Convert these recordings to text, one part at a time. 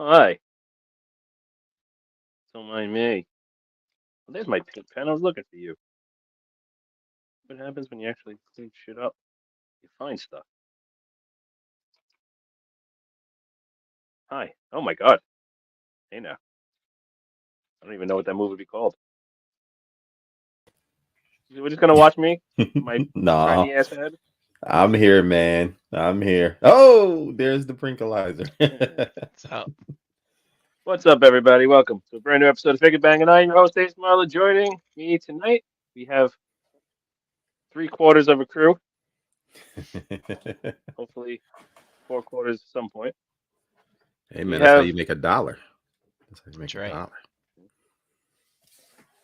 Hi. Don't mind me. Well, there's my pink pen. I was looking for you. What happens when you actually clean shit up? You find stuff. Hi. Oh my God. Hey now. I don't even know what that movie would be called. We're just gonna watch me, my No, tiny ass head. I'm here, man. I'm here. Oh, there's the Prinkleizer. So, What's up, everybody? Welcome to a brand new episode of FIGGAH, BANGIN. I'm your host, Ace Marla. Joining me tonight, we have 3/4 of a crew. Hopefully, 4/4 at some point. Hey, We man, that's how have you make $1. That's how you make That's right. $1.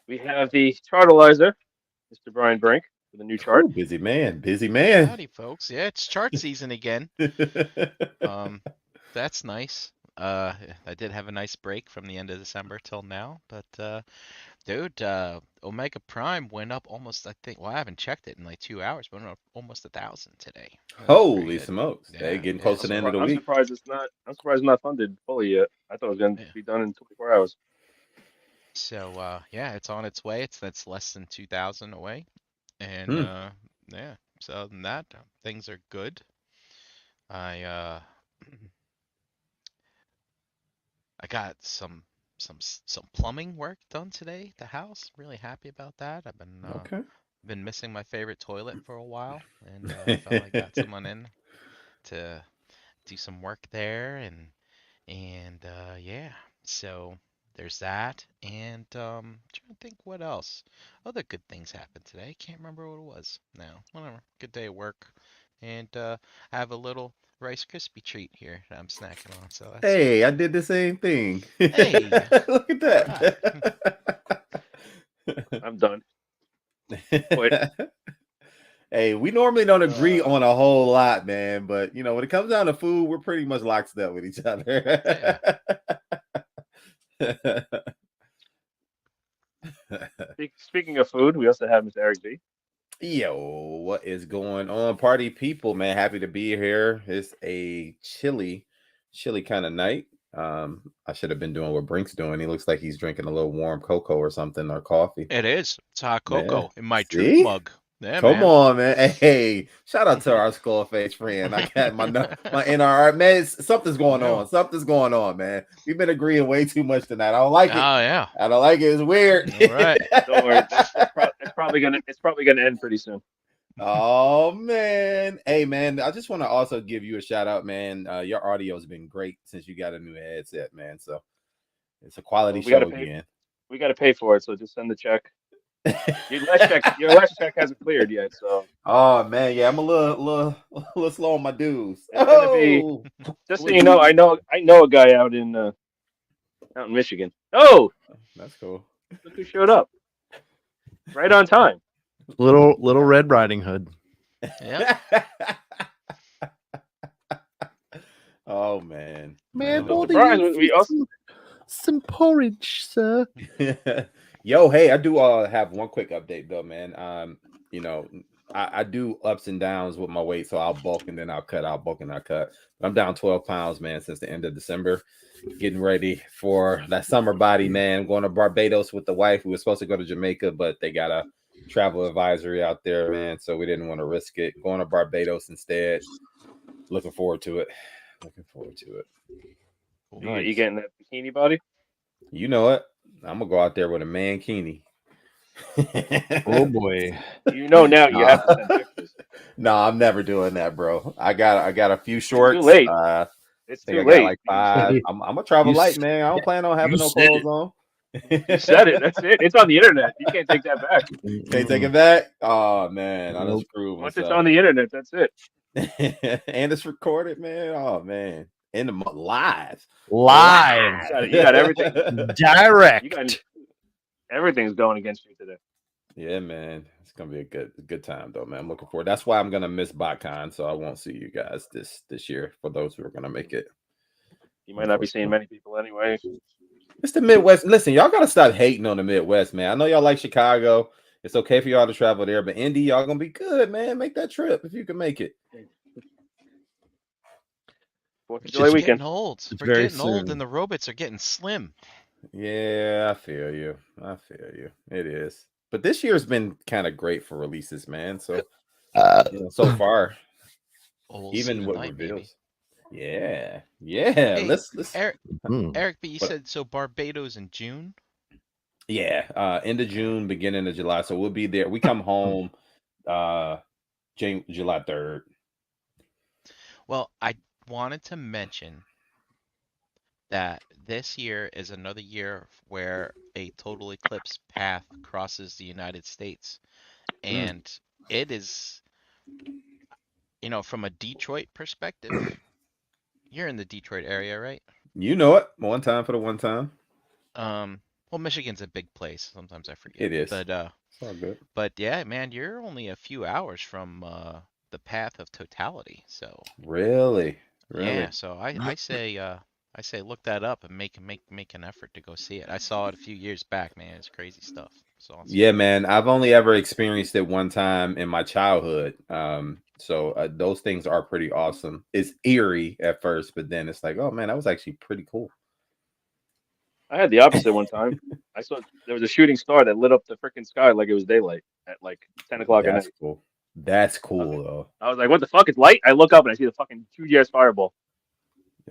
we have the chartalizer, Mr. Brian Brink, with a new chart. Ooh, busy man. Busy man. howdy, folks. Yeah, it's chart season again. That's nice. I did have a nice break from the end of December till now, but dude, Omega Prime went up almost. I think. Well, I haven't checked it in like 2 hours, but went up almost 1,000 today. That was pretty Holy good. smokes. Hey, Yeah, getting yeah. close to the So, end of the I'm week. surprised it's not. I'm surprised it's not funded fully yet. I thought it was going to yeah. be done in 24 hours. So, yeah, it's on its way. That's less than 2,000 away, and Hmm. yeah. So other than that, things are good. I I got some plumbing work done today at the house. Really happy about that. I've Okay. been missing my favorite toilet for a while, and I finally got someone in to do some work there, and yeah. So there's that, and trying to think what else. Other good things happened today. Can't remember what it was now. Whatever. Good day at work, and I have a little Rice Krispie treat here that I'm snacking on. So that's good. Hey, I did the same thing. Hey, Look at all right. that. I'm done. Quit. Hey, we normally don't agree Uh, on a whole lot, man, but when it comes down to food, we're pretty much locked up with each Yeah. other. speaking of food, we also have Mr. Eric B. Yo, what is going on, party people, man? Happy to be here. It's a chilly kind of night. I should have been doing what Brink's doing. He looks like he's drinking a little warm cocoa or something, or coffee. It is. It's hot Yeah. cocoa in my drip See? mug. Yeah, Come man. on, man. Hey, shout out to our Skullface friend. I got my NRR. Man, something's going Yeah. on. Something's going on, man. We've been agreeing way too much tonight. I don't like it. Oh yeah. I don't like it. It's weird. All right. Don't worry, it's probably gonna end pretty soon. Oh man. Hey man, I just want to also give you a shout out, man. Your audio has been great since you got a new headset, man. So it's a quality We gotta show pay. again. We gotta pay for it, so just send the check. Your last check hasn't cleared yet, so Oh man, yeah, I'm a little slow on my dues. it's gonna be. Just so you know, I know a guy out in Michigan. Oh, That's cool. look who showed up! Right on time. Little Red Riding Hood. Yeah. Oh man. Man, Oh. all Brian, the we also some porridge, sir. Yo, hey, I do have one quick update though, man. I do ups and downs with my weight, so I'll bulk and then I'll cut. I'll bulk and I'll cut. I'm down 12 pounds, man, since the end of December. Getting ready for that summer body, man. I'm going to Barbados with the wife. We were supposed to go to Jamaica, but they got a travel advisory out there, man. So we didn't want to risk it. Going to Barbados instead. Looking forward to it. you getting that bikini body? You know it. I'm gonna go out there with a mankini. Oh boy. You know now you have to send pictures. No, I'm never doing that, bro. I got a few shorts. Too late. I It's think too I got late. like 5. I'm gonna travel light, man. I don't plan on having no clothes on. You said it. That's it. It's on the internet. You can't take that back. Can't take it back. Oh man, I done Nope. screwed Once myself. it's on the internet, that's it. And it's recorded, man. Oh man, in the live. Live. You got everything. Direct. You got everything's going against you today. Yeah, man, it's gonna be a good time though, man. I'm looking forward. That's why I'm gonna miss BotCon, so I won't see you guys this year. For those who are gonna make it, You might not be seeing many people anyway. it's the Midwest. Listen, y'all gotta stop hating on the Midwest, man. I know y'all like Chicago. It's okay for y'all to travel there, but Indy, y'all gonna be good, man. Make that trip if you can make it. 4th of It's July just weekend. getting old. It's We're very getting old, soon. and the robots are getting slim. Yeah, I feel you. It is. But this year's been kind of great for releases, man. So so far, Oh, we'll even see with tonight, maybe. reveals. Yeah. Hey, Let's Eric, Hmm. Eric, but you What? said so Barbados in June. End of June, beginning of July. So we'll be there. We come home July 3rd. Well, I wanted to mention that this year is another year where a total eclipse path crosses the United States. And it is, from a Detroit perspective, you're in the Detroit area, right? You know it. One time for the one time. Well, Michigan's a big place. Sometimes I forget. It is. But It's all good. but yeah, man, you're only a few hours from the path of totality. So Really? yeah, so I say look that up and make an effort to go see it. I saw it a few years back, man. It's crazy stuff. It's awesome. Yeah, man. I've only ever experienced it one time in my childhood. So those things are pretty awesome. It's eerie at first, but then it's like, oh man, that was actually pretty cool. I had the opposite one time. I saw there was a shooting star that lit up the freaking sky like it was daylight at like 10 o'clock at That's night. cool. That's cool though. I was like, what the fuck is light? I look up and I see the fucking huge ass fireball.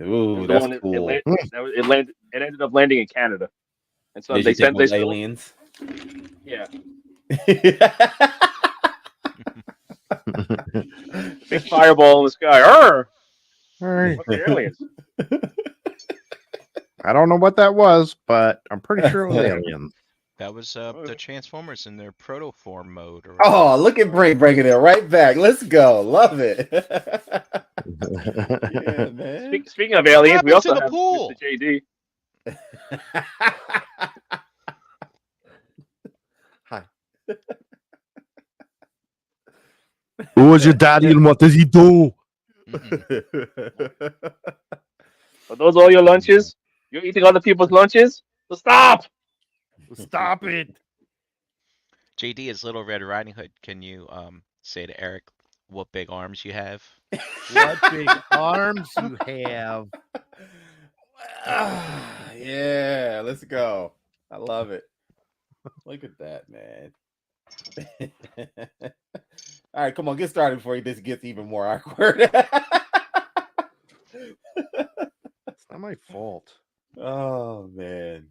Ooh, The that's one cool. it landed. It ended up landing in Canada, and so Did they you think sent it was this. aliens? Yeah, big fireball in the sky. Arr! Alright. Fuck the aliens. I don't know what that was, but I'm pretty sure it was aliens. That was the Transformers in their protoform mode. Or Oh, look at Brink bringing it right back. Let's go. Love it. Yeah, man. Speaking of aliens, we happened also to the have pool? Mr. JD. Hi. Who was your daddy and what does he do? Are those all your lunches? You're eating other people's lunches? So stop! Stop it. JD is Little Red Riding Hood. Can you say to Eric what big arms you have? What big arms you have. Yeah, let's go. I love it. Look at that, man. All right, come on, get started before this gets even more awkward. It's not my fault. Oh man,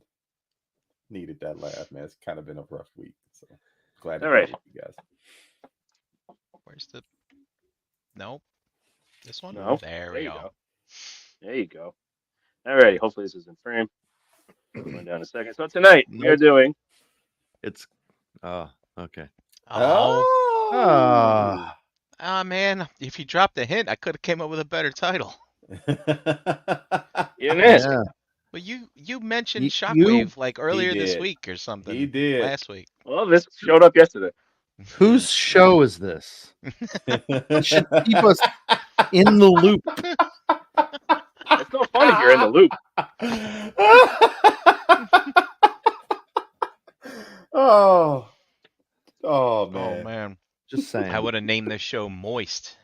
needed that laugh, man. It's kind of been a rough week, so glad to All be right. with you guys. Where's the? Nope. This one? No. There There we you go. go. There you go. All right. Hopefully this is in frame. Going down a second. So tonight we are doing. It's okay. Oh, man! If you dropped the hint, I could have came up with a better title. You didn't ask. Yeah. But you mentioned You- Shockwave like earlier this did. week or something. He did. Last week. Well, this showed up yesterday. Whose show is this? You should keep us in the loop. It's no fun if you're in the loop. Oh man. Oh man! Just saying. I would have named this show Moist.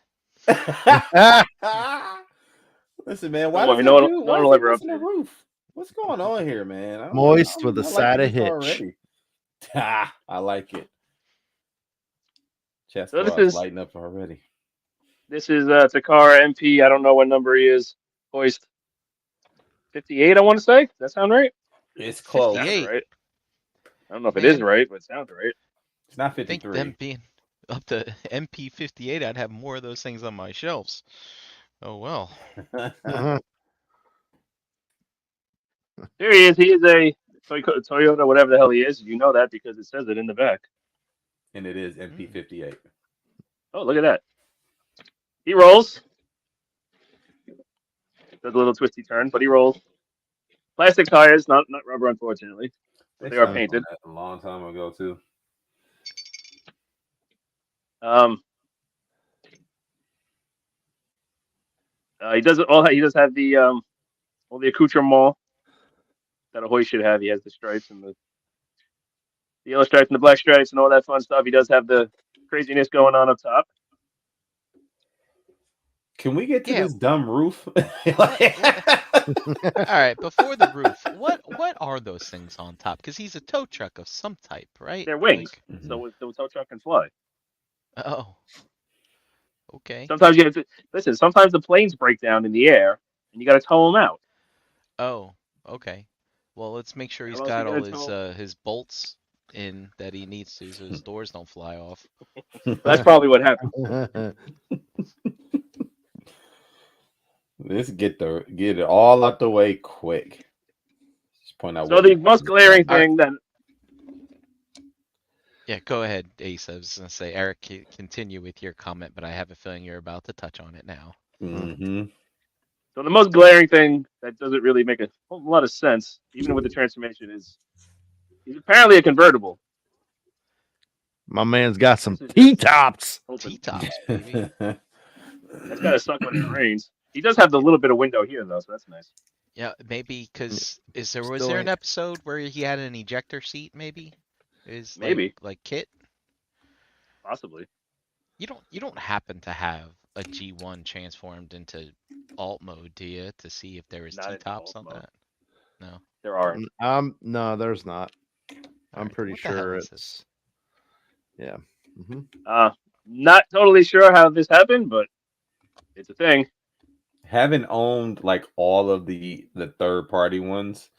Listen, man, why No, does no that one- dude, no why one is will he ever missing the update it. roof? What's going on here, man? Moist with a side of hitch. already. I like it. Chest So this bars is- lighting up already. This is Takara MP. I don't know what number he is. Hoist 58, I want to say. Does that sound right? It's close. 58. Sounds right. I don't know if it Man. is right, but it sounds right. It's not I think 53. them being up to MP58, I'd have more of those things on my shelves. Oh well. Here he is. He is a Toyota, whatever the hell he is. You know that because it says it in the back. And it is MP58. Oh, look at that. He rolls. Does a little twisty turn, but he rolls. Plastic tires, not rubber, unfortunately. But they are started painted. that a long time ago too. He does it all. He does have the all the accoutrement that a Hoist should have. He has the stripes and the yellow stripes and the black stripes and all that fun stuff. He does have the craziness going on up top. Can we get to Yeah. this dumb roof? All right, before the roof, what are those things on top? Because he's a tow truck of some type, right? They're wings, Mhm. so the tow truck can fly. Oh, okay. Sometimes you have to listen. Sometimes the planes break down in the air, and you got to tow them out. Oh, okay. Well, let's make sure he's How else you got gonna all his bolts in that he needs to, so his doors don't fly off. That's probably what happened. Let's get it all out the way quick. Just point out. So what the most glaring thing that Yeah, go ahead, Ace. I was gonna say, Eric, continue with your comment, but I have a feeling you're about to touch on it now. Mm-hmm. So the most glaring thing that doesn't really make a whole lot of sense, even with the transformation, is he's apparently a convertible. My man's got some This is T-tops. T-tops, baby. That's gotta suck when it rains. He does have the little bit of window here though, so that's nice. Yeah, maybe because was Still there an ain't- episode where he had an ejector seat? Maybe is Maybe. like Kit. Possibly. You don't happen to have a G1 transformed into alt mode, do you? To see if there was Not in T-tops alt on mode. that? No. There are. No, there's not. I'm Alright, pretty what the hell sure is it's. this? Yeah. hmm Not totally sure how this happened, but it's a thing. Having owned like all of the third party ones,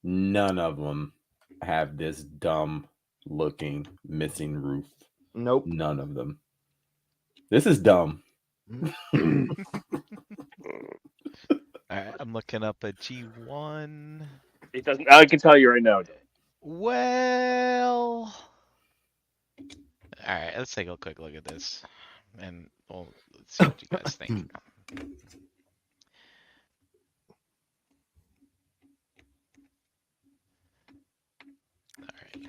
none of them have this dumb looking missing roof. Nope. None of them. This is dumb. Alright, I'm looking up a G1. It doesn't. I can tell you right now. Well, all right, let's take a quick look at this, and we'll let's see what you guys think. All right,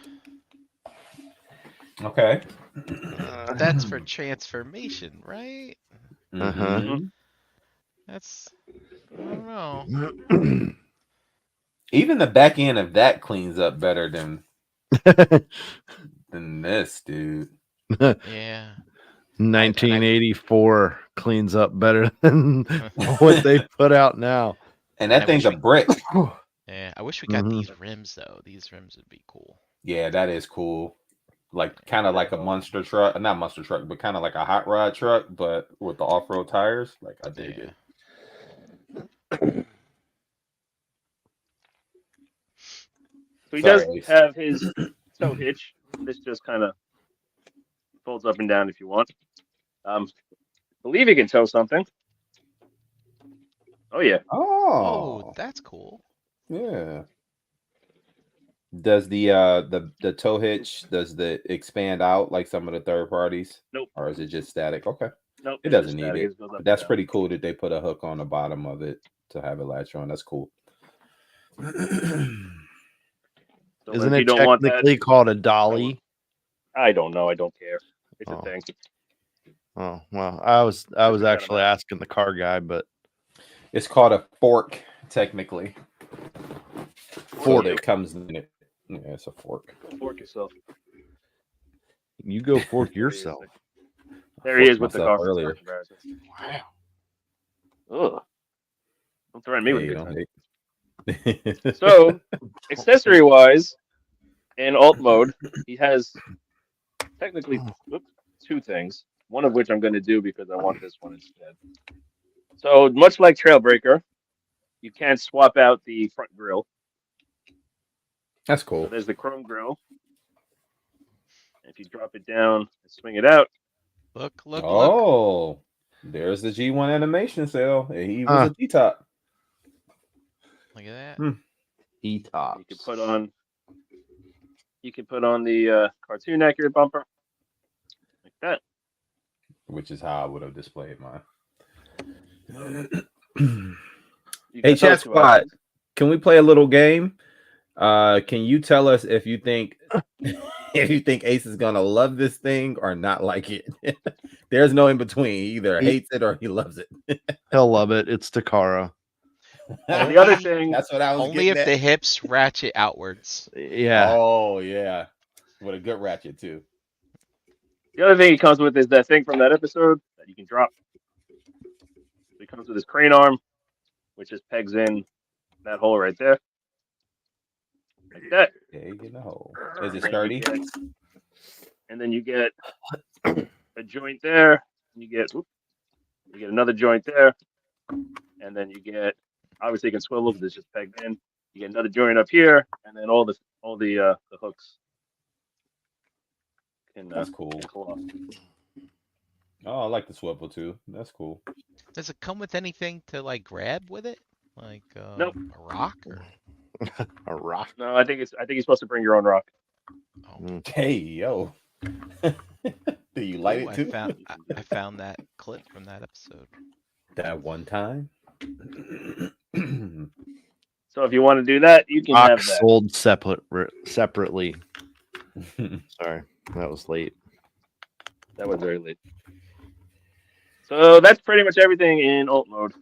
Okay. that's for transformation, right? Uh-huh. Mhm. That's I don't know. Even the back end of that cleans up better than this, dude. Yeah. 1984 cleans up better than what they put out now. And that I thing's a wish brick. Yeah, I wish we got Mhm. these rims though. These rims would be cool. Yeah, that is cool. Like kind of like a monster truck, not monster truck, but kind of like a hot rod truck, but with the off-road tires. Like I dig Yeah. it. So he Sorry, does Ace. have his tow hitch. This just kind of folds up and down if you want. Believe he can tow something. Oh yeah. Oh, that's cool. Yeah. Does the tow hitch the expand out like some of the third parties? Nope. Or is it just static? Okay. Nope. It it's doesn't just need static. it. Just goes up But and that's down. pretty cool that they put a hook on the bottom of it to have it latch on. That's cool. So Isn't if you it don't want that, technically called a dolly? I don't know. I don't care. It's a Oh. thing. Oh well, I was forgot actually about it. asking the car guy, but It's called a fork, technically. So you. it comes in it. Yeah, it's a fork. Fork yourself. you go fork There he is. yourself. There he Forked is with the myself car earlier. comparisons. Wow. Ugh. Don't threaten me with Yeah, a you good don't time. hate. So, accessory wise, in alt mode, he has technically two things. One of which I'm going to do because I want this one instead. So, much like Trailbreaker, you can swap out the front grille. That's So cool. there's the chrome grille. If you drop it down and swing it out, Look. Oh, there's the G1 animation cell. He was a T-top. Look at that. T-tops. you can put on the cartoon accurate bumper like that. Which is how I would have displayed mine. You Hey, got Chat those two Squad, options. can we play a little game? Can you tell us if you think if you think Ace is gonna love this thing or not like it? There's no in between. He either hates it or he loves it. He'll love it. It's Takara. And the other thing, That's what I was Only getting if at. the hips ratchet outwards. Yeah. Oh yeah, with a good ratchet too. the other thing he comes with is that thing from that episode that you can drop. So he comes with his crane arm, which just pegs in that hole right there, like that. Egg in the hole. Is it And then sturdy? you get- And then you get a joint there. And you get another joint there, and then you get obviously you can swivel because it's just pegged in. You get another joint up here, and then all the hooks can That's cool. pull off. Oh, I like the swivel too. That's cool. Does it come with anything to like grab with it? Like Nope. a rock or A rock. No, I think you're supposed to bring your own rock. oh, Hey yo, do you light ooh, it too? I found that clip from that episode. That one time. So if you want to do that, you can Rock have that. sold separately. Sorry, that was late. That was very late. So that's pretty much everything in alt mode.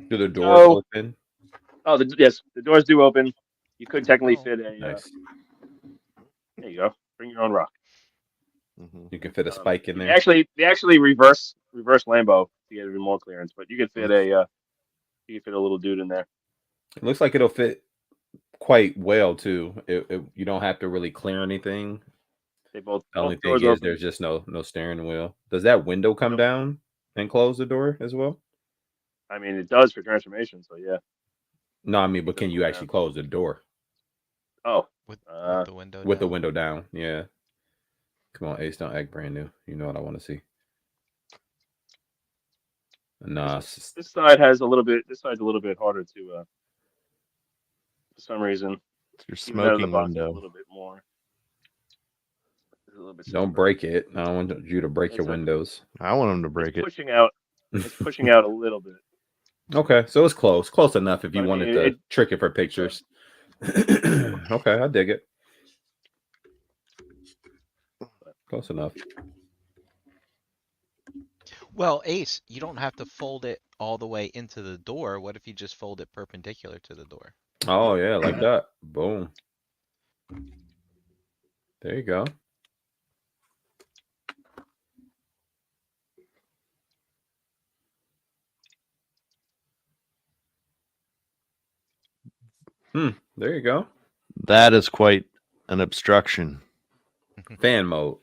Do the doors So- open? Oh, yes, the doors do open. You could technically Oh, fit a. Nice. There you go. Bring your own rock. Mhm. You can fit a spike in They there. actually reverse Lambo to get even more clearance, but you could fit a little dude in there. It looks like it'll fit quite well too. You don't have to really clear anything. They both. The only both thing doors is open. there's just no steering wheel. Does that window come Nope. down and close the door as well? I mean, it does for transformation. So yeah. No, I mean, but can you Yeah. actually close the door Oh, With Uh, the window with the down? window down? Yeah. Come on, Ace, don't act brand new. You know what I want to see. Nah, this side has a little bit. This side's a little bit harder to. For some reason, It's your even out of the smoking box, it's a window. little bit more. It's a little bit. don't stiffer. break it. I don't want you to break your It's okay. windows. I want him to break It's it. pushing out. It's pushing out a little bit. Okay, so it's close enough if you But I wanted mean, to it- trick it for pictures. Okay, I dig it. Close enough. Well, Ace, you don't have to fold it all the way into the door. What if you just fold it perpendicular to the door? Oh yeah, like that. Boom. There you go. There you go. That is quite an obstruction. Fan mode.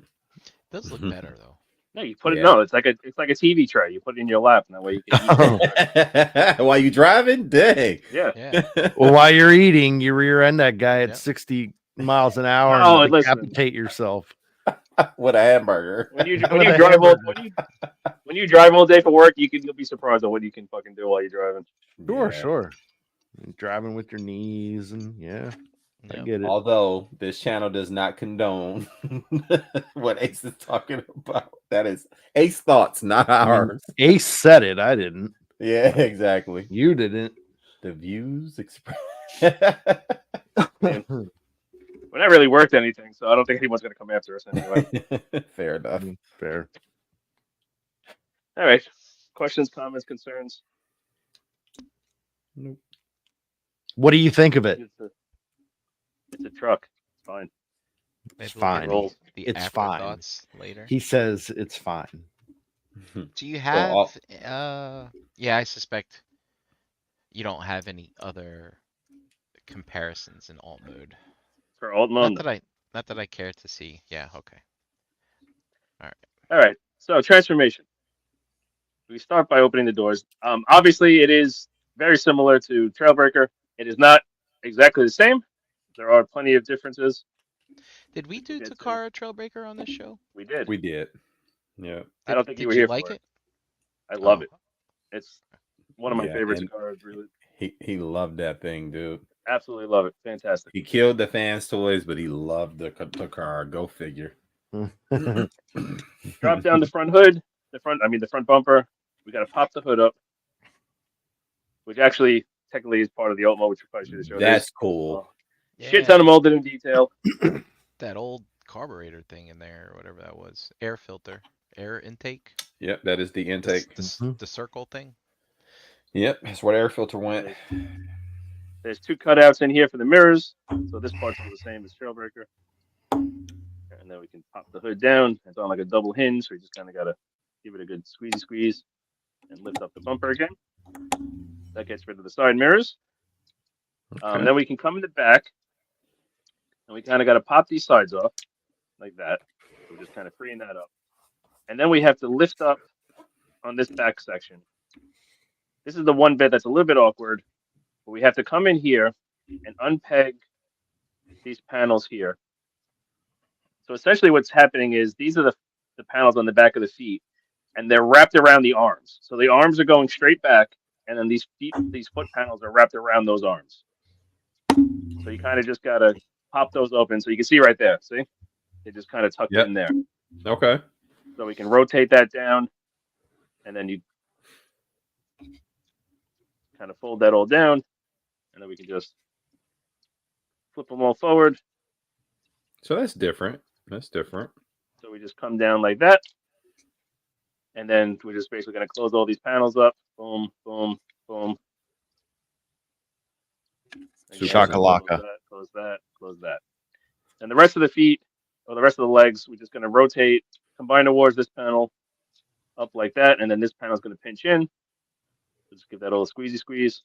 Does look better though. No, you put it. Yeah. No, it's like a TV tray. You put it in your lap, and that way you can. Eat it. While you driving? Dang. Yeah. Yeah. Well, while you're eating, you rear end that guy at Yep. 60 miles an hour Oh, and listen. decapitate yourself. With a hamburger. When you With a drive all hamburger. when you drive all day for work, you'll be surprised at what you can fucking do while you're driving. Sure, Yeah. sure. Driving with your knees and yeah, I Yep. get it. Although this channel does not condone what Ace is talking about. That is Ace thoughts, not ours. Ace said it. I didn't. Yeah, exactly. You didn't. The views expressed. We're not really worth anything, so I don't think anyone's gonna come after us anyway. Fair enough. Fair. All right. Questions, comments, concerns. What do you think of it? It's a truck. It's fine. Maybe It's we'll get fine. Roll. The It's fine. afterthoughts later. He says it's fine. Do you have? I'll- Yeah, I suspect you don't have any other comparisons in alt mode. For alt mode. Not that I care to see. Yeah. Okay. All right. So transformation. We start by opening the doors. Obviously, it is very similar to Trailbreaker. It is not exactly the same. There are plenty of differences. Did we do did too. Takara Trailbreaker on this show? We did. We did. Yeah. I don't think Did you were here like for it? I love Oh. it. It's one of my Yeah, favorite and- cars. Really, He loved that thing, dude. absolutely love it. Fantastic. He killed the fans' toys, but he loved the car. Go figure. Drop down the front hood. The front bumper. we got to pop the hood up, which actually technically is part of the alt mode, which we probably should have showed. That's cool. Shit ton of Yeah, molded in detail. that old carburetor thing in there, or whatever that was. Air filter, air intake. Yep, that is the The, intake. the circle thing. Yep, that's where the air filter went. There's 2 cutouts in here for the mirrors, so this part's all the same as Trailbreaker. And then we can pop the hood down. It's on like a double hinge, so we just kind of got to give it a good squeeze and lift up the bumper again. That gets rid of the side mirrors. Okay. Then we can come in the back, and we kind of got to pop these sides off like that. So we're just kind of freeing that up. And then we have to lift up on this back section. This is the one bit that's a little bit awkward, but we have to come in here and unpeg these panels here. So essentially what's happening is these are the panels on the back of the feet, and they're wrapped around the arms. So the arms are going straight back, and then these foot panels are wrapped around those arms. So you kind of just got to pop those open. So you can see right there, see? They just kind of tucked in there. Okay. So we can rotate that down, and then you kind of fold that all down, and then we can just flip them all forward. So that's different. That's different. So we just come down like that, and then we're just basically going to close all these panels up. Boom, boom, boom. Again, Shakalaka. Close that, close that. And the rest of the feet, or the rest of the legs, we're just going to rotate, combine towards this panel, up like that, and then this panel is going to pinch in. Just give that a little squeezy squeeze.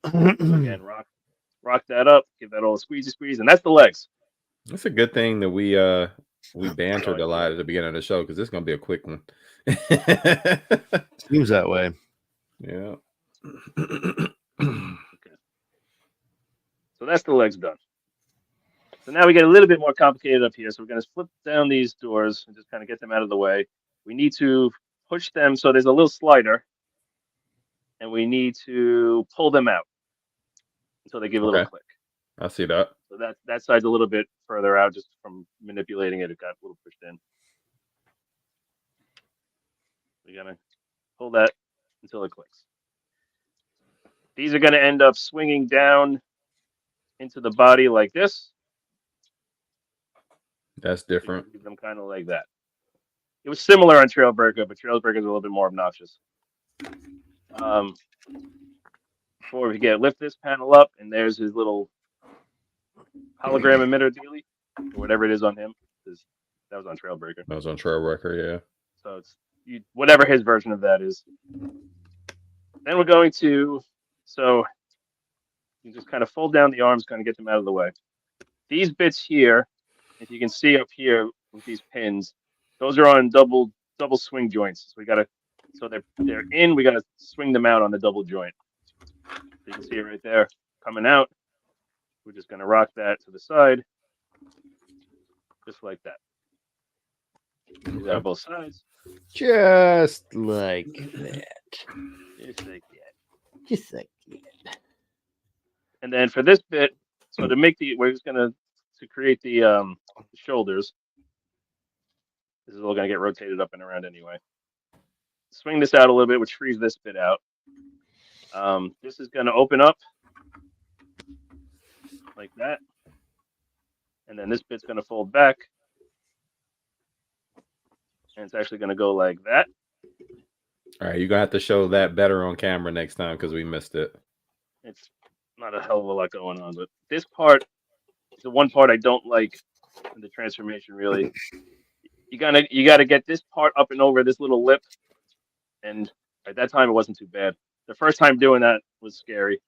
Again, rock that up, give that a little squeezy squeeze, and that's the legs. That's a good thing that we bantered a lot at the beginning of the show, because this is gonna be a quick one. Seems that way. Yeah. Okay. So that's the legs done. So now we get a little bit more complicated up here. So we're going to flip down these doors and just kind of get them out of the way. We need to push them. So there's a little slider, and we need to pull them out until they give a little click. I see that. So that side's a little bit further out just from manipulating it. It got a little pushed in. We're going to pull that until it clicks. These are going to end up swinging down into the body like this. That's different. Leave them kind of like that. It was similar on Trailbreaker, but Trailbreaker is a little bit more obnoxious. Before we forget, lift this panel up, and there's his little hologram emitter dealie, or whatever it is on him. That was on Trailbreaker. That was on Trailbreaker, yeah. So it's whatever his version of that is. Then we're going to, so you just kind of fold down the arms, kind of get them out of the way. These bits here, if you can see up here with these pins, those are on double swing joints. So we gotta, so they're in. We gotta swing them out on the double joint. So you can see it right there coming out. We're just gonna rock that to the side, just like that. Do that on both sides. Just like that. Just like that. Just like that. And then for this bit, so to make we're just gonna create the shoulders. This is all gonna get rotated up and around anyway. Swing this out a little bit, which frees this bit out. This is gonna open up like that, and then this bit's gonna fold back, and it's actually gonna go like that. All right, you're gonna have to show that better on camera next time because we missed it. It's not a hell of a lot going on, but this part is the one part I don't like in the transformation. Really, you gotta get this part up and over this little lip, and at that time it wasn't too bad. The first time doing that was scary.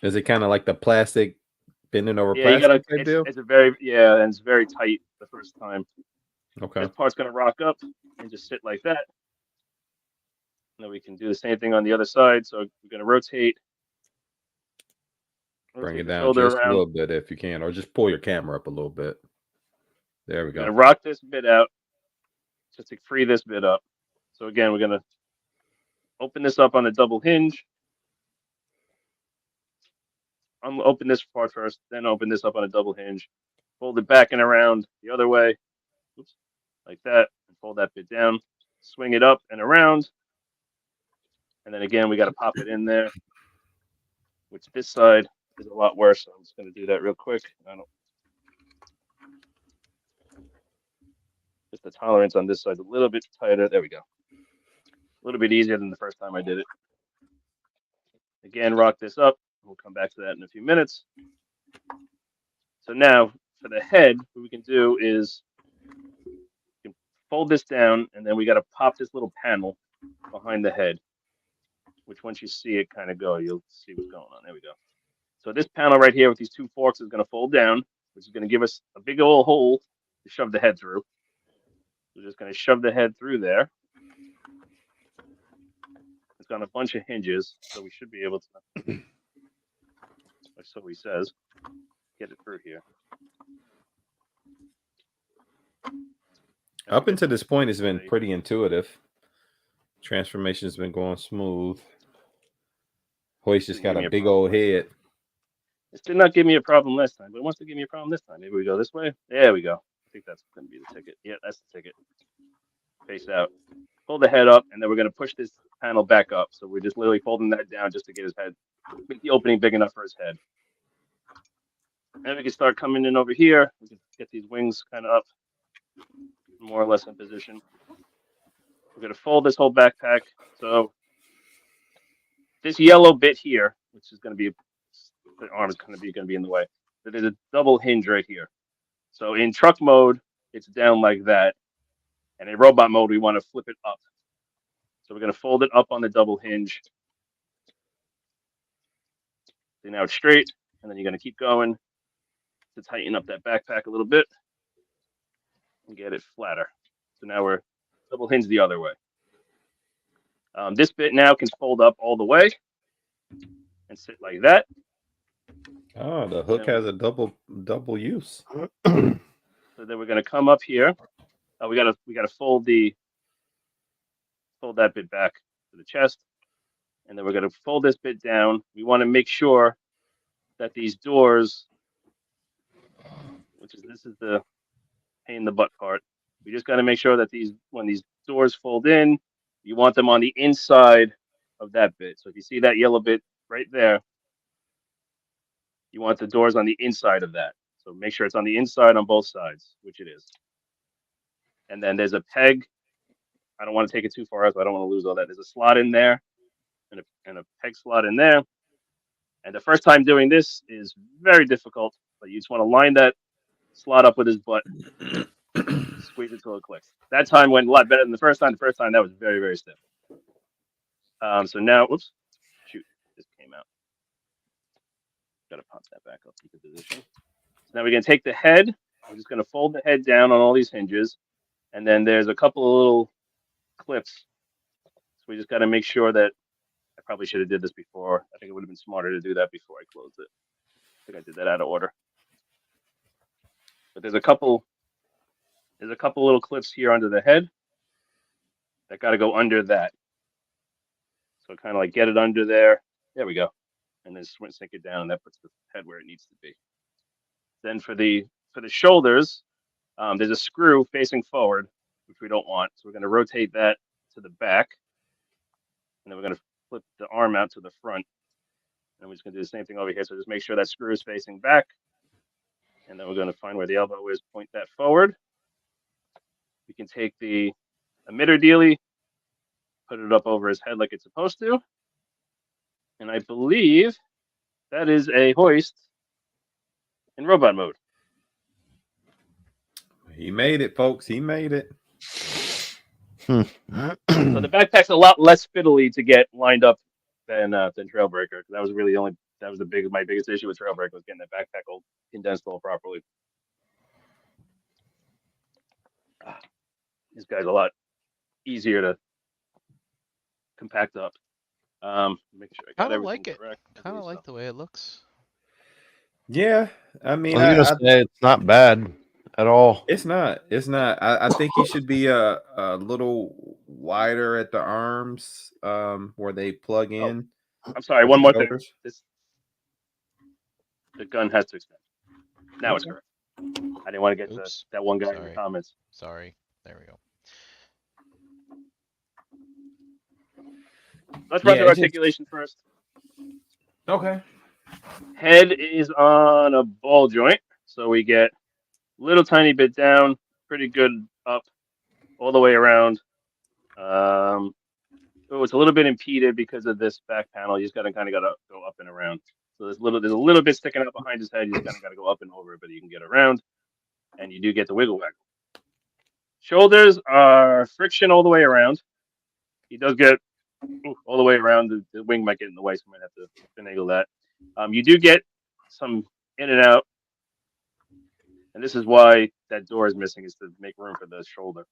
Is it kind of like the plastic bending over Yeah, plastic type deal? it's a very and it's very tight the first time. Okay. This part's gonna rock up and just sit like that. And then we can do the same thing on the other side. So we're gonna rotate. Bring it the down shoulder just around. a little bit if you can, or just pull your camera up a little bit. There we We're go. gonna rock this bit out just to free this bit up. So again, we're gonna open this up on a double hinge. Open this part first, then open this up on a double hinge. Fold it back and around the other way. Oops, like that. And fold that bit down. swing it up and around. And then again, we got to pop it in there, which this side is a lot worse. So I'm just going to do that real quick. Just the tolerance on this side a little bit tighter. There we go. A little bit easier than the first time I did it. Again, rock this up. We'll come back to that in a few minutes. So now for the head, what we can do is we can fold this down, and then we got to pop this little panel behind the head, which once you see it kind of go, you'll see what's going on. There we go. So this panel right here with these two forks is going to fold down, which is going to give us a big old hole to shove the head through. We're just going to shove the head through there. It's got a bunch of hinges, so we should be able to, so he says, get it through here. Up until this point, it's been pretty intuitive. Transformation has been going smooth. Hoist just got a big old head. This did not give me a problem last time, but it wants to give me a problem this time. Maybe we go this way. There we go. I think that's going to be the ticket. Yeah, that's the ticket. Face out. Pull the head up, and then we're going to push this panel back up. So we're just literally folding that down just to get his head, make the opening big enough for his head. And we can start coming in over here. We can get these wings kind of up, more or less in position. We're going to fold this whole backpack. So this yellow bit here, which is going to be, the arm is going to be in the way. So there's a double hinge right here. So in truck mode, it's down like that. And in robot mode, we want to flip it up. So we're going to fold it up on the double hinge. So now it's straight, and then you're going to keep going to tighten up that backpack a little bit and get it flatter. So now we're double hinge the other way. This bit now can fold up all the way and sit like that. Oh, the hook has a double use. So then we're going to come up here. We got to fold that bit back to the chest, and then we're going to fold this bit down. We want to make sure that these doors, this is the pain in the butt part. We just got to make sure that when these doors fold in, you want them on the inside of that bit. So if you see that yellow bit right there, you want the doors on the inside of that. So make sure it's on the inside on both sides, which it is. And then there's a peg. I don't want to take it too far out, so I don't want to lose all that. There's a slot in there and a peg slot in there. And the first time doing this is very difficult, but you just want to line that slot up with his butt, squeeze it till it clicks. That time went a lot better than the first time. The first time that was very, very stiff. So now, whoops, shoot, this came out. Got to pop that back up into position. So now we're going to take the head. We're just going to fold the head down on all these hinges. And then there's a couple of little clips. So we just got to make sure that, I probably should have did this before. I think it would have been smarter to do that before I closed it. I think I did that out of order. But there's a couple little clips here under the head that got to go under that. So kind of like get it under there. There we go. And then sink it down, and that puts the head where it needs to be. Then for the shoulders, there's a screw facing forward, which we don't want. So we're going to rotate that to the back. And then we're going to flip the arm out to the front. And we're just going to do the same thing over here. So just make sure that screw is facing back. And then we're going to find where the elbow is, point that forward. We can take the emitter dealie, put it up over his head like it's supposed to. And I believe that is a hoist in robot mode. He made it, folks. He made it. So the backpack's a lot less fiddly to get lined up than Trailbreaker. That was really my biggest issue with Trailbreaker, was getting that backpack all condensed all properly. This guy's a lot easier to compact up. Make sure I got Kind of everything like it. correct. Kind of like the way it looks. Yeah, I mean, I was gonna say it's not bad at all. It's not. It's not. I think he should be a little wider at the arms, where they plug in. I'm sorry. One more thing. The gun has to extend. Now it's correct. I didn't want to get that one guy in the comments. Sorry. There we go. Let's run Yeah, through it's just articulation first. okay. Head is on a ball joint, so we get little tiny bit down, pretty good up, all the way around. It's a little bit impeded because of this back panel. You just gotta go up and around. So there's a little bit sticking out behind his head. You just kind of gotta go up and over it, but you can get around, and you do get the wiggle waggle. Shoulders are friction all the way around. He does get all the way around. The wing might get in the way, so I might have to finagle that. You do get some in and out, and this is why that door is missing, is to make room for the shoulder.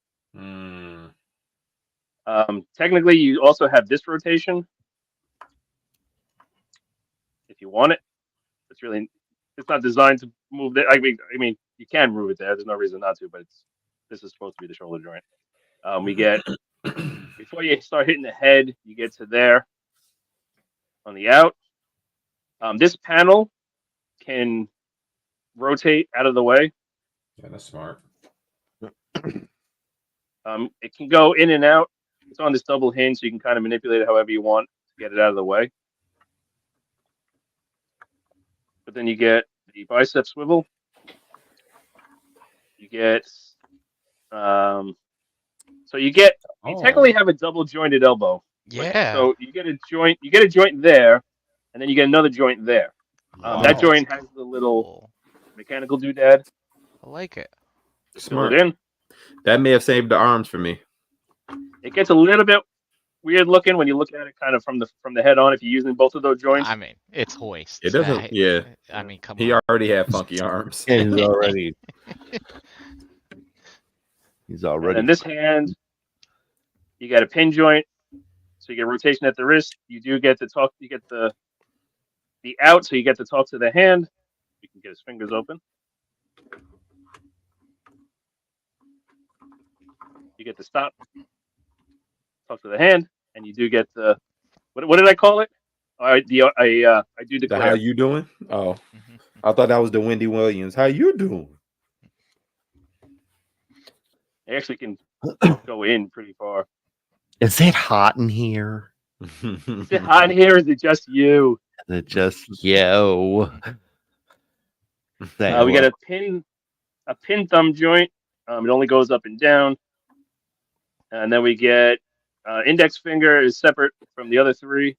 Technically, you also have this rotation if you want it. It's not designed to move it. I mean, you can move it there. There's no reason not to, but this is supposed to be the shoulder joint. We get before you start hitting the head, you get to there on the out. This panel can rotate out of the way. Yeah, that's smart. It can go in and out. It's on this double hinge, so you can kind of manipulate it however you want to get it out of the way. But then you get the bicep swivel. You get, you technically have a double jointed elbow. Yeah. So you get a joint there, and then you get another joint there. That joint has the little mechanical doodad. I like it. Smart. Fill it in. That may have saved the arms for me. It gets a little bit weird looking when you look at it kind of from the head on if you're using both of those joints. I mean, it's Hoist. It doesn't. Yeah. I mean, come He on. already had funky arms. Yeah, he's already. And this hand, you got a pin joint, so you get rotation at the wrist. You do get to talk. You get the out, so you get to talk to the hand. You can get his fingers open. You get to stop, talk to the hand, and you do get the what did I call it? I do declare. How you doing? Oh, I thought that was the Wendy Williams. How you doing? I actually can go in pretty far. Is it hot in here? Is it hot in here? Or is it just you? Is it just yo? We got a pin thumb joint. It only goes up and down. And then we get index finger is separate from the other three,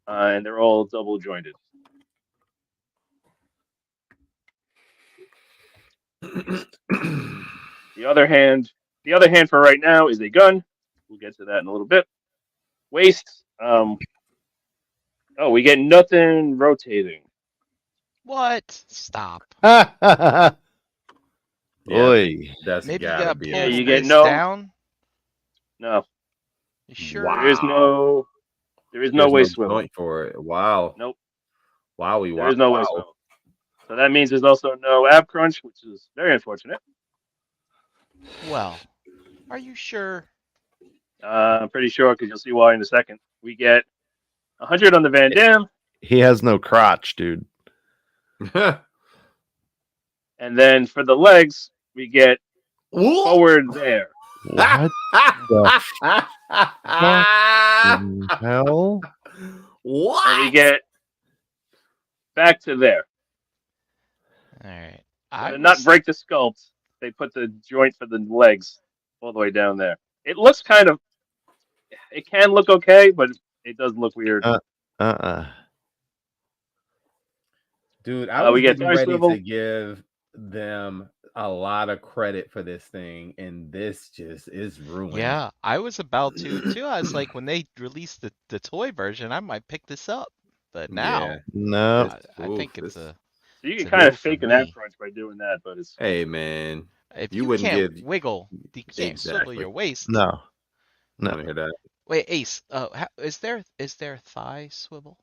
and they're all double jointed. The other hand for right now is a gun. We'll get to that in a little bit. Waist. We get nothing rotating. What? Stop. Oi. That's Maybe you gotta gotta be pull it. you get this no- down. No, You sure? Wow. there is no There's waist swivel. joint for it. Wow. Nope. Wowie. There is no waist swivel. So that means there's also no ab crunch, which is very unfortunate. Well, are you sure? I'm pretty sure because you'll see why in a second. We get 100 on the Van Dam, He has no crotch, dude. and then for the legs, we get forward there. What the hell? What? And we get back to there. All right. To not break the sculpt, they put the joint for the legs all the way down there. It looks it can look okay, but it does look weird. Dude, I was we get getting thigh ready swivel. to give them a lot of credit for this thing, and this just is ruined. Yeah, I was about to too. I was like, when they released the toy version, I might pick this up. But now, Yeah. No. I think it's a. So you it's can a kind no of for fake an me. ab crunch by doing that, but it's Hey, man. If You you, wouldn't can't give- wiggle, you can't swivel Exactly. your waist. No. I No. want to hear that. Wait, Ace. Is there thigh swivel?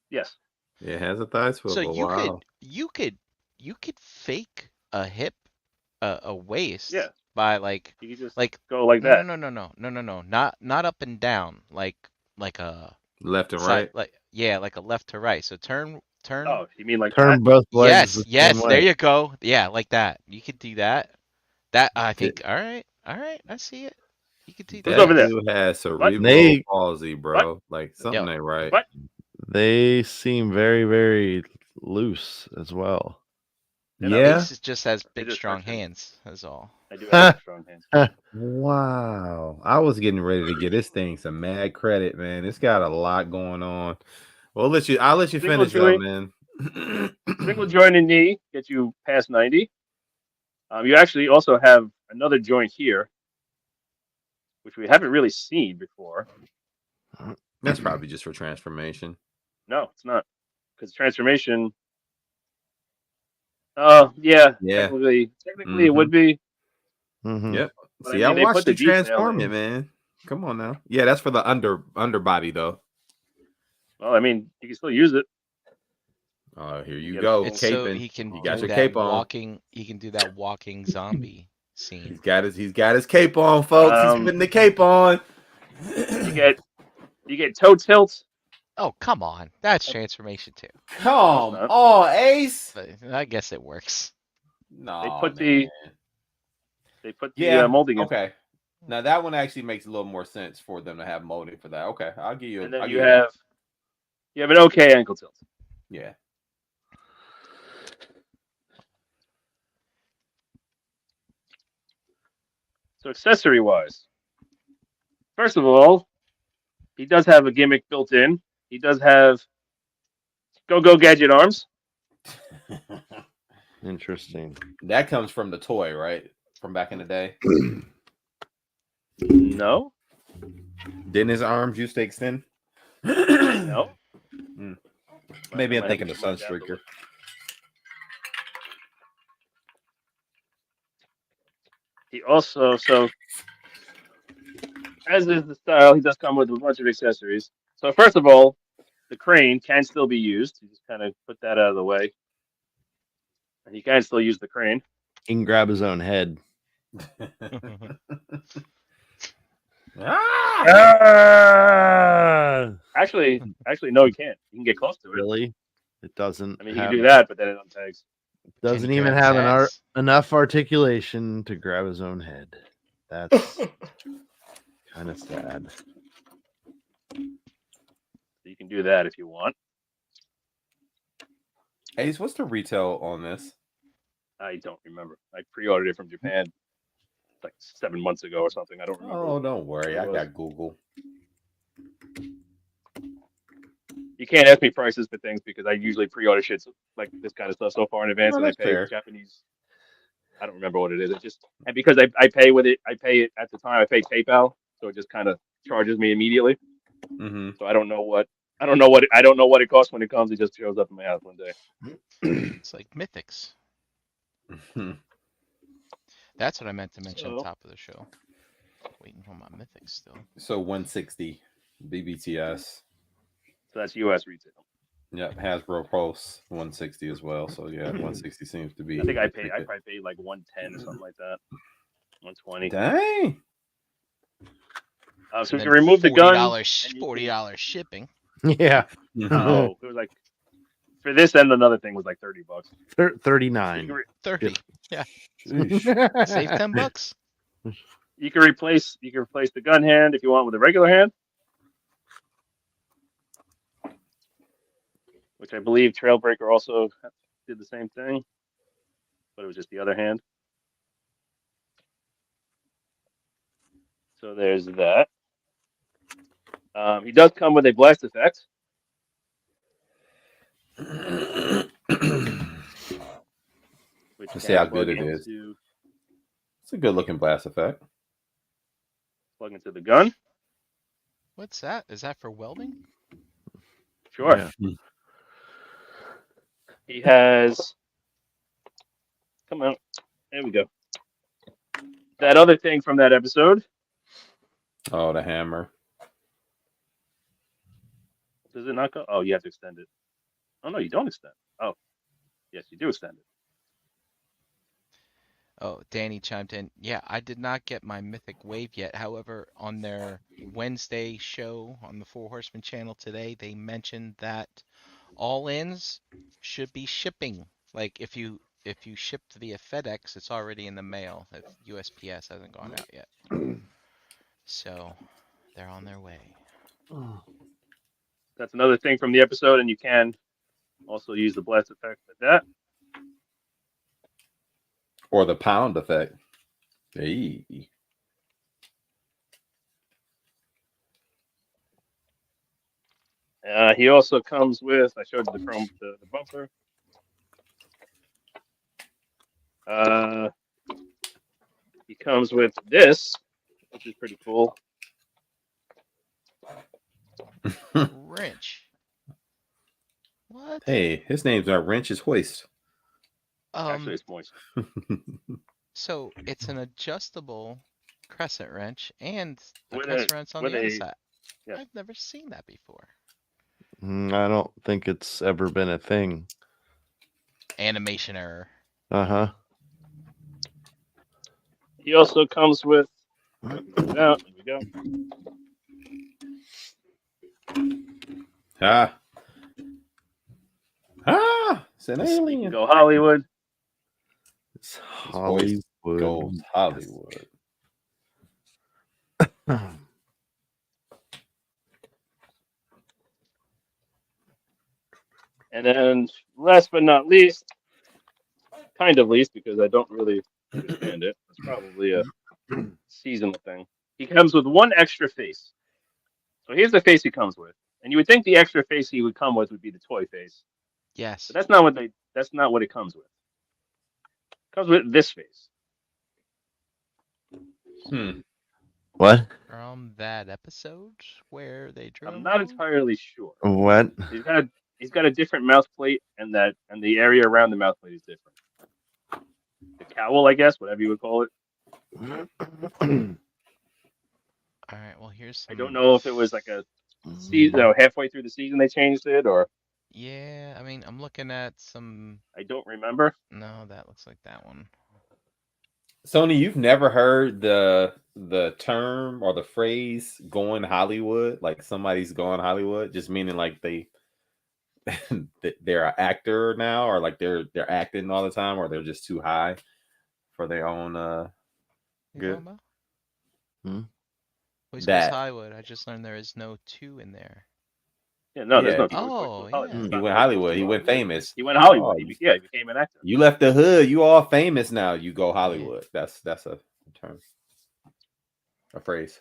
yes. It has a thigh swivel. So Wow. you could fake a hip, a waist. Yeah. By like You can just like go like that. no, not up and down like a Left and side, right. like a left to right. So turn. Oh, you mean like Turn that? both legs. the Yes, same there way. you go. Yeah, like that. You could do that. That I think. All right, I see it. You could do Who's that. over there? dude has cerebral They- palsy, bro. Like something Yep. ain't right. What? They seem very, very loose as well. They're not Yeah. Ace just has big, just strong friction. hands. That's all. I do have strong hands. Wow. I was getting ready to get this thing some mad credit, man. It's got a lot going on. Well, I'll let you Single finish though, joint. man. Single joint and knee gets you past 90. You actually also have another joint here, which we haven't really seen before. That's probably just for transformation. No, it's not, because transformation. Oh yeah, Yeah. technically it would be. Mhm. Yep. But See, I I mean, they put watched the you detail transform in. it, man. Come on now. Yeah, that's for the underbody though. Well, I mean, you can still use it. Oh, here you get a go. full- It's so Caping. he can You got do your that cape on. walking. He can do that walking zombie scene. He's got his cape on, folks. He's putting the cape on. You get toe tilt. Oh, come on. That's transformation too. Come not. on, Ace. But I guess it works. No, They put man. the molding in, Okay. Now that one actually makes a little more sense for them to have molding for that. Okay, I'll give you. and then I'll you give you have an okay ankle tilt. yeah. So accessory wise, first of all, he does have a gimmick built in. He does have go gadget arms. Interesting. That comes from the toy, right? From back in the day. No, Didn't his arms used to extend? no. Maybe I I'm might thinking have of to look Sunstreaker. He also, as is the style, he does come with a bunch of accessories. So first of all, the crane can still be used. You just kind of put that out of the way, and he can still use the crane. He can grab his own head. Ah! Actually, no, he can't. You can get close to it. Really? It doesn't. I mean, he can do that, but then it untags. Doesn't Can he even grab have his ass? enough articulation to grab his own head. That's kind of sad. You can do that if you want. Ace, what's the retail on this? I don't remember. I pre-ordered it from Japan like 7 months ago or something. I don't remember. Oh, don't worry. what I it got Google. You can't ask me prices for things because I usually pre-order shit like this kind of stuff so far in advance, Oh, and I that's pay fair. Japanese. I don't remember what it is. It just, and because I pay with it, I pay it at the time. I pay PayPal, so it just kind of charges me immediately. Mm-hmm. So I don't know what it costs when it comes. It just shows up in my house one day. It's like Mythics. That's what I meant to mention So- top of the show. Waiting for my Mythics still. So 160 BBTS. So that's U.S. retail. Yep, Hasbro Pulse 160 as well. So yeah, 160 seems to be. I think I probably paid like 110 or something like that. 120. Dang. So And we then can remove the gun. $40 shipping. Yeah. No, it was like for this and another thing was like $30. You 39. can, 30. Yeah. Sheesh. Save $10. you can replace the gun hand if you want with a regular hand, which I believe Trailbreaker also did the same thing, but it was just the other hand. So there's that. He does come with a blast effect. Which Let's can see how plug good it is. into- It's a good looking blast effect. Plug into the gun. What's that? Is that for welding? Sure. Yeah. He has. Come on. There we go. That other thing from that episode. Oh, the hammer. Does it not go? Oh, you have to extend it. Oh, no, you don't extend. Oh, yes, you do extend it. Oh, Danny chimed in. Yeah, I did not get my Mythic Wave yet. However, on their Wednesday show on the Four Horsemen channel today, they mentioned that all-ins should be shipping. Like if you shipped via FedEx, it's already in the mail. If USPS hasn't gone out yet. So they're on their way. That's another thing from the episode, and you can also use the blast effect like that. Or the pound effect. Hey. He also comes with, I showed you the chrome, the bumper. He comes with this, which is pretty cool. Wrench. What? Hey, his name's not Wrench, it's Hoist. Actually, it's moist. So it's an adjustable crescent wrench and a With crescent wrench on with the other a- side. yeah. I've never seen that before. I don't think it's ever been a thing. Animation error. Uh-huh. He also comes with. Out. There we go. Ah. It's an You can alien. go Hollywood. It's Hoist Hollywood. goes Hollywood. And then, last but not least, kind of least, because I don't really understand it. It's probably a seasonal thing. He comes with one extra face. So here's the face he comes with, and you would think the extra face he would come with would be the toy face, Yes. but that's not what they. That's not what it comes with. It comes with this face. What? From that episode where they drew I'm him not wrong? entirely sure. What? He's got a different mouth plate, and the area around the mouth plate is different. The cowl, I guess, whatever you would call it. All right. Well, here's I some. don't know if it was like a season, halfway through the season they changed it, or Yeah, I mean, I'm looking at some. I don't remember. No, that looks like that one. Sony, you've never heard the term or the phrase "going Hollywood"? Like somebody's going Hollywood, just meaning like they're an actor now, or like they're acting all the time, or they're just too high for their own You good. talking about? Hmm? Hoist That- goes Hollywood. I just learned there is no 2 in there. Yeah, no, there's Yeah. no. Oh, yeah. He went Hollywood. He went famous. He went Hollywood. Oh, He became an actor. You left the hood. You all famous now. You go Hollywood. That's a term, a phrase.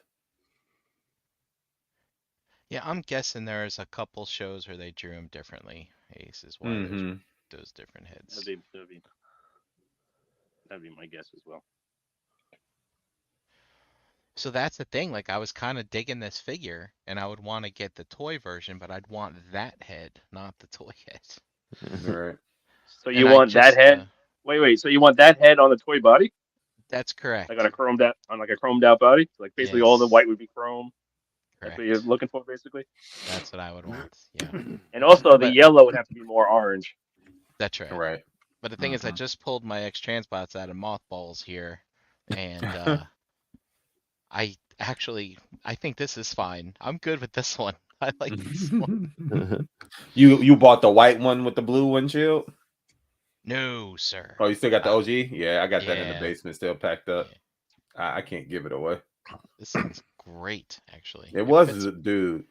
Yeah, I'm guessing there's a couple shows where they drew him differently. Ace is why they drew those different heads. That'd be my guess as well. So that's the thing. Like, I was kind of digging this figure, and I would want to get the toy version, but I'd want that head, not the toy head. All right. So you And I want that just, head? Wait. So you want that head on the toy body? That's correct. Like on a chromed out body? Like basically all the Yes. white would be chrome. That's Correct. what you're looking for, basically. That's what I would want. Yeah, And also the But- yellow would have to be more orange. that's right. Right. But the thing is, I just pulled my X-Transbots out of mothballs here, and I think this is fine. I'm good with this one. I like this one. You bought the white one with the blue windshield? No, sir. Oh, you still got the OG? Yeah, I got that in the yeah. basement, still packed up. I can't give it away. This thing's great, actually. It was, fits- dude,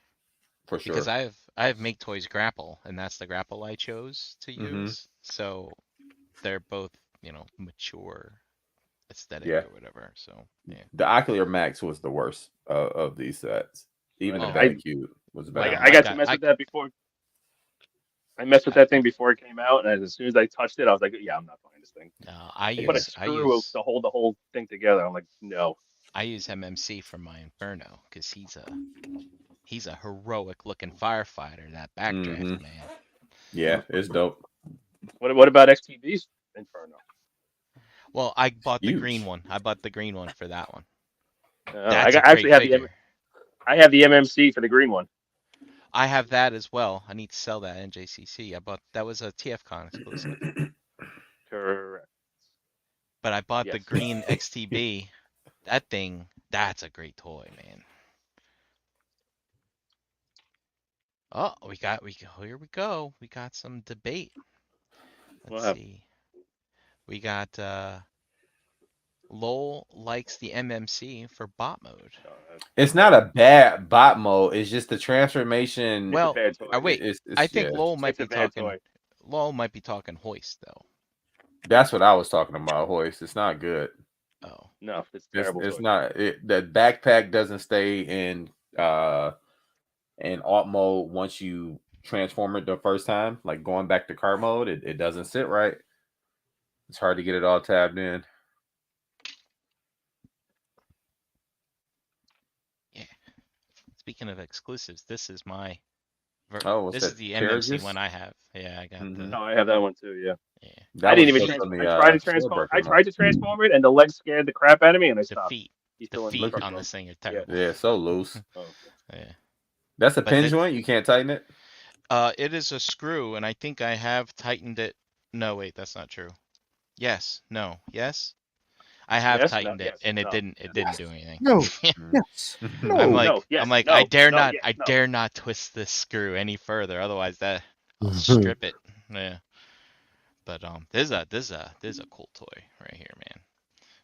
for sure. because I have Make Toys Grapple, and that's the grapple I chose to Mhm. use. So they're both, mature aesthetic Yeah. or whatever. So yeah. The Ocular Max was the worst of these sets. Even the Oh. Batacube was Like better. I got to got- mess with that before. I messed with that thing before it came out, and as soon as I touched it, I was like, "Yeah, I'm not buying this thing." No, They put a screw to hold the whole thing together. I'm like, "No." I use MMC for my Inferno because he's a heroic looking firefighter. That backdraft, Mhm. man. Yeah, it's dope. What about XTV's Inferno? Well, I bought the Huge. green one. I bought the green one for that one. I That's a actually great have figure. I have the MMC for the green one. I have that as well. I need to sell that in JCC. That was a TFCon exclusive. Correct. But I bought the Yes. green XTB. That thing, that's a great toy, man. Oh, here we go. We got some debate. What Let's happened? see. We got Lowell likes the MMC for bot mode. It's not a bad bot mode. It's just the transformation. It's a Well, bad toy. wait. It's I think yeah. Lowell might It's a be bad talking. toy. Lowell might be talking Hoist though. That's what I was talking about. Hoist. It's not good. Oh, No, it's a terrible It's toy. not. The backpack doesn't stay in alt mode once you transform it the first time. Like going back to cart mode, it doesn't sit right. It's hard to get it all tabbed in. yeah. Speaking of exclusives, this is my. Oh, what's This that? is the MMC Terragis? one I have. Yeah, I got Mhm. No, I have that one too. Yeah. yeah. That I didn't was even just on transform. the, I tried to transform. Shellbreaker I mode. tried to transform it, and the legs scared the crap out of me, and I The stopped. feet. He's The still in feet truck on mode. this thing are Yeah. terrible. Yeah, so loose. Oh, okay. Yeah. That's a But pin the- joint. You can't tighten it. It is a screw, and I think I have tightened it. No, wait, that's not true. Yes. No. Yes. I have Yes, no, tightened it, yes, and it no. didn't. It didn't do anything. No. Mm. Yes. I'm No. like, No, yes, I'm like, no, I dare no, not, yes, I no. dare not twist this screw any further. Otherwise, that I'll strip it. Yeah. But this is a cool toy right here, man.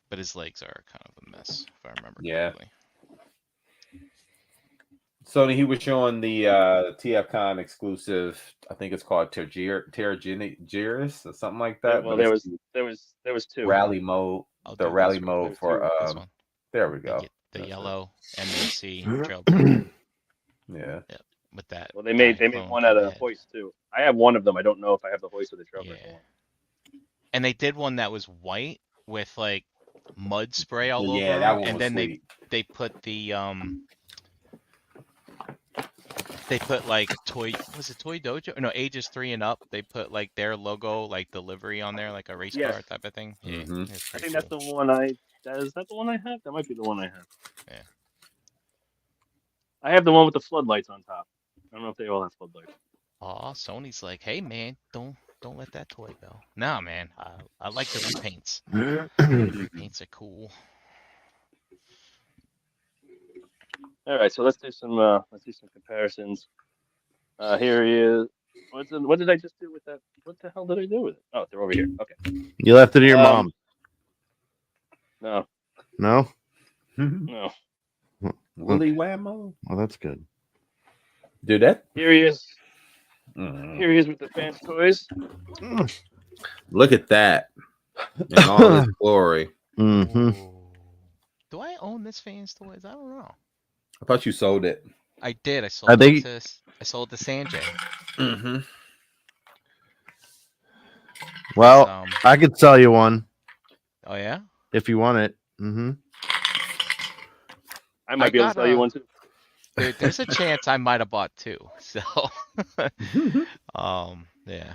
But his legs are kind of a mess, if I remember Yeah. correctly. So he was showing the TFCon exclusive. I think it's called Terragiris or something like that. Well, but there it's was two. rally mode. I'll The do rally this one. mode There's for two. This one. There we go. The That's it. yellow MMC Trailbreaker Yeah. with that. Well, they made clone one on out the of head. Hoist too. I have one of them. I don't know if I have the Hoist or the Trailbreaker Yeah. one. And they did one that was white with like mud spray all over Yeah, that him, one and was then sweet. they put the they put like Toy Dojo? No, ages 3 and up. They put like their logo, like the livery on there, like a race Yes. car type of thing. Yeah, Mhm. it's I pretty think cool. that's the one I. Is that the one I have? That might be the one I have. Yeah. I have the one with the floodlights on top. I don't know if they all have floodlights. Aw, Sony's like, hey man, don't let that toy go. Nah, man, I like the repaints. Repaints are cool. All right, so let's do some comparisons. Here he is. What did I just do with that? What the hell did I do with it? Oh, they're over here. Okay. You left it to your mom. No, No? no. Willy Whammo. Well, that's good. Dude, that. Here he is. Mhm. Here he is with the fans toys. Look at that in all its glory. Mm-hmm. Ooh. Do I own this Fans Toys? I don't know. I thought you sold it. I did. I I sold think- it to Sanjay. Mm-hmm. Well, Um, I could sell you one oh yeah. if you want it. Mm-hmm. I might be able to got sell you a- one too. Dude, there's a chance I might have bought 2. So, yeah.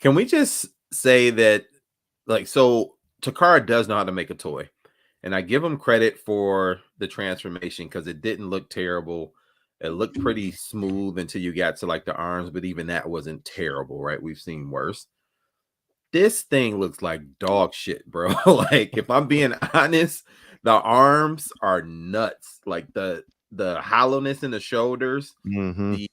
Can we just say that, like, so Takara does know how to make a toy, and I give him credit for the transformation because it didn't look terrible. It looked pretty smooth until you got to like the arms, but even that wasn't terrible, right? We've seen worse. This thing looks like dog shit, bro. Like, if I'm being honest, the arms are nuts. Like the hollowness in the shoulders, Mm-hmm.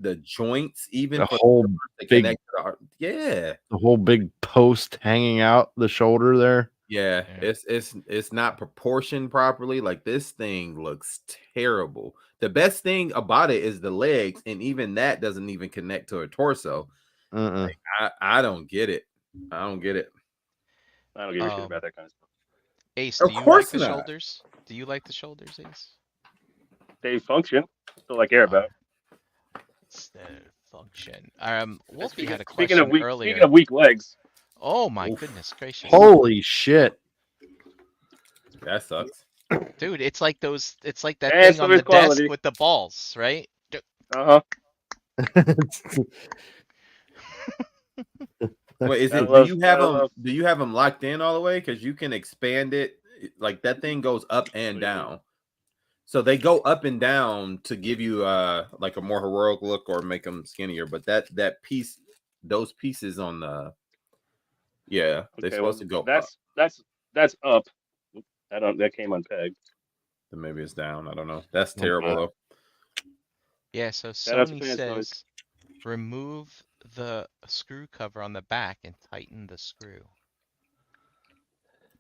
the joints, even The for whole the big- connect to the yeah. The whole big post hanging out the shoulder there. Yeah, Yeah. it's not proportioned properly. Like, this thing looks terrible. The best thing about it is the legs, and even that doesn't even connect to a torso. Uh-uh. I don't get it. I don't get it. I don't give a shit about that kind of stuff. Ace, Of do you like course the not. shoulders? Do you like the shoulders, Ace? They function. Still like air about. It's the function. Wolfie had a Speaking question of weak, earlier. speaking of weak legs, Oh my Oof. goodness gracious. Holy shit. That sucks. Dude, it's like those. It's like that And thing on service the desk quality. with the balls, right? uh huh. Wait, is I it? love- do you have I them? love- Do you have them locked in all the way? Because you can expand it. Like, that thing goes up and What do you mean? down. So they go up and down to give you like a more heroic look or make them skinnier. But that piece, those pieces on the they're supposed to go up. That's up. That came unpegged. Then maybe it's down. I don't know. That's Oh, terrible wow. though. Yeah. So Shout out to Sony Fans Toys. says, remove the screw cover on the back and tighten the screw.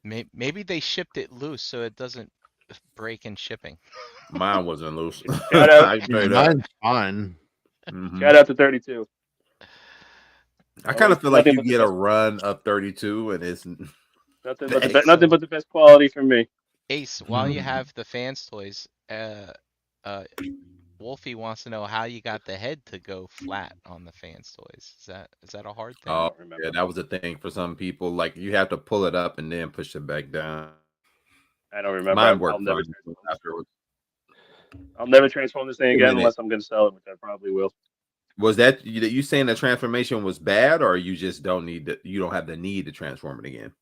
Maybe they shipped it loose so it doesn't break in shipping. Mine wasn't loose. Shout out, I can tell you that. Mine's fine. Mhm. shout out to 32. I kind Always of feel like nothing you but the get a best, run of 32, and it's nothing but the best quality from me. Ace, while you Mhm. have the fans toys, Wolfie wants to know how you got the head to go flat on the fans toys. Is that a hard I thing? Oh, don't yeah, remember. that was a thing for some people. Like you have to pull it up and then push it back down. I don't remember. Mine I'll worked never fine transform this. afterwards. I'll never transform this thing Wait a again minute. unless I'm going to sell it, which I probably will. Was that you saying the transformation was bad, or you just don't need to, you don't have the need to transform it again?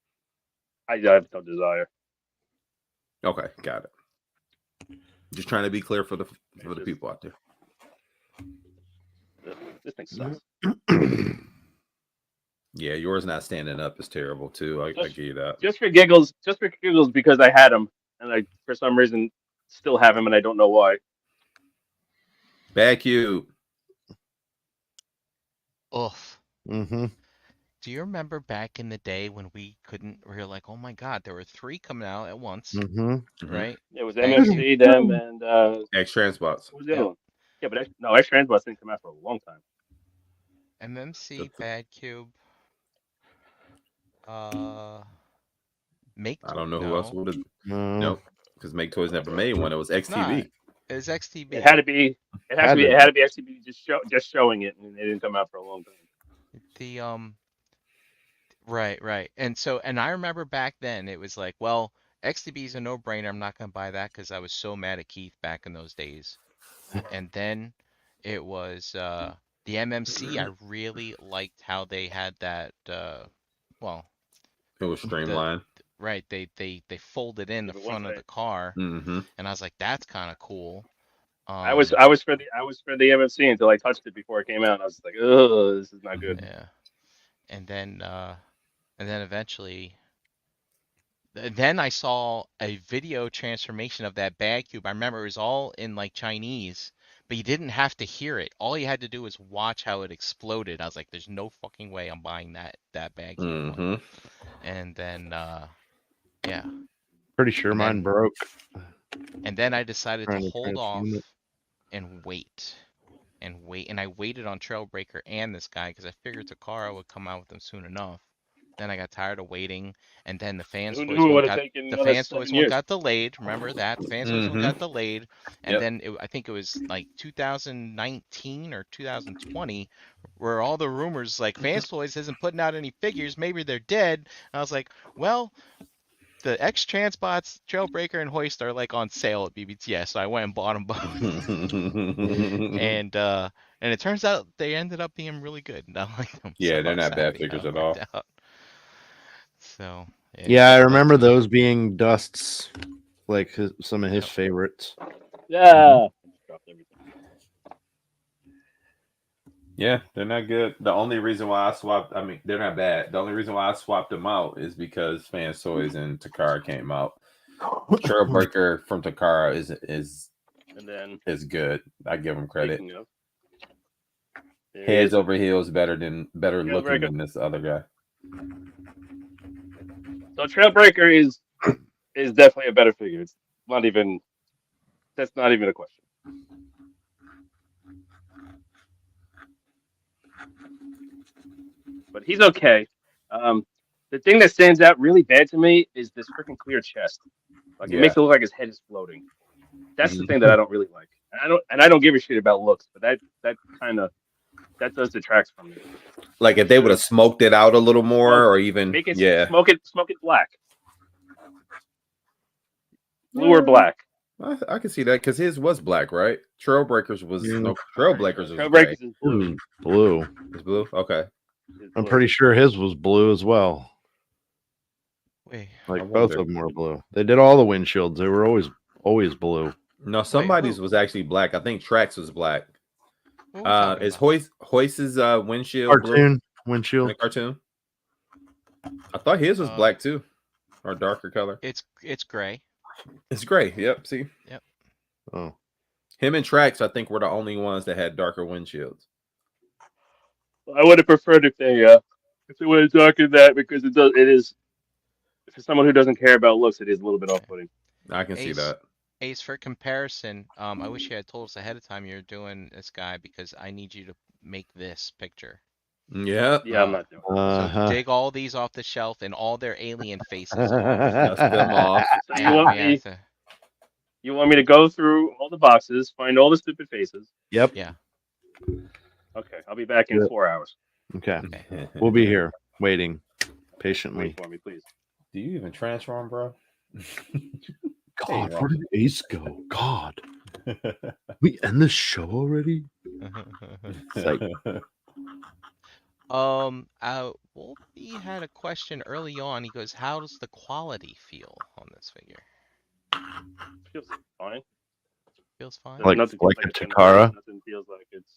I have no desire. Okay, got it. Just trying to be clear for the just- people out there. This thing sucks. Yeah, yours not standing up is terrible too. I give you that. Just for giggles, because I had him, and I for some reason still have him, and I don't know why. Bad cube. Oof. Mm-hmm. Do you remember back in the day when we were like, oh my God, there were 3 coming out at once, Mm-hmm. right? It was Thank MMC, them, and X Transbots. what was the other one? Yeah, but X Transbots didn't come out for a long time. MMC, The- Bad Cube, Make I don't know who no, else would have. No. Nope, because Make Toys never made one. It was it's not. XTV. It was XTB. It had to be. It had to be XTB just showing it, and it didn't come out for a long time. The right. And I remember back then it was like, well, XTB is a no-brainer. I'm not gonna buy that because I was so mad at Keith back in those days. And then it was the MMC. I really liked how they had that well, It was streamlined. right, they folded in the Yeah, but front of the car, Mm-hmm. and I was like, that's kind of cool. I was for the MMC until I touched it before it came out. And I was like, oh, this is not good. Yeah. And then eventually then I saw a video transformation of that bag cube. I remember it was all in like Chinese, but you didn't have to hear it. All you had to do was watch how it exploded. I was like, there's no fucking way I'm buying that bag cube Mm-hmm. one. And then yeah. Pretty sure And mine then- broke. And then I decided to Trying to hold off transform it. and wait. And I waited on Trailbreaker and this guy because I figured Takara would come out with them soon enough. Then I got tired of waiting, and then the fans Who toys knew it one would have got taken the another fans 7 toys one years? got delayed. Remember that the fans toys one got delayed, and Yep. then I think it was like 2019 or 2020, where all the rumors like fans toys isn't putting out any figures. Maybe they're dead. And I was like, well, the X Transbots, Trailbreaker, and Hoist are like on sale at BBTS, so I went and bought them both. And it turns out they ended up being really good. And I like them. Yeah, so they're I was not bad happy how figures it at all. worked out. So Yeah, I but, remember those being Dust's, like some of his favorites. Yeah. Dropped everything. Yeah, they're not good. The only reason why I swapped, I mean, they're not bad. The only reason why I swapped them out is because Fans Toys and Takara came out. Trailbreaker from Takara is And then good. I give him credit. speaking of, there Heads is- over heels better looking Trailbreaker. than this other guy. So Trailbreaker is definitely a better figure. It's not even. That's not even a question. But he's okay. The thing that stands out really bad to me is this freaking clear chest. Like it makes it look like his head is floating. That's the thing that I don't really like. And I don't give a shit about looks, but that does detract from me. Like if they would have smoked it out a little more, or even Make it yeah, smoke it black. Blue or black. I can see that because his was black, right? Trailbreakers was Yeah. no Trailbreakers was Trailbreakers gray. is blue. Blue. It's blue. Okay. It's I'm blue. pretty sure his was blue as well. wait, Like I both wonder. of them were blue. They did all the windshields. They were always blue. No, somebody's who? was actually black. I think Trax was black. what are we talking Is about? Hoist's windshield blue Cartoon in windshield. the cartoon? I thought his was Uh, black too, or darker color. It's gray. It's gray. Yep. See, Oh, him and Trax, I think, were the only ones that had darker windshields. I would have preferred if they would have darkened that because it is for someone who doesn't care about looks, it is a little bit off-putting. I can see Ace, that. Ace, for comparison, I wish you had told us ahead of time you're doing this guy because I need you to make this picture. Yeah. Yeah, I'm not doing it. So dig all these off the shelf and all their alien faces off. Dust them off. So you And want we have me? to, You want me to go through all the boxes, find all the stupid faces? Yep. yeah. Okay, I'll be back in Yeah. 4 hours. Okay. We'll be here waiting patiently. Wait for me, please. Do you even transform, bro? God, Hey, where did Ace go? God, we end the show already? It's like, Wolfie had a question early on. He goes, "How does the quality feel on this figure?" Feels fine. Feels fine. There's like nothing a it's gonna Takara? break, nothing feels like it's.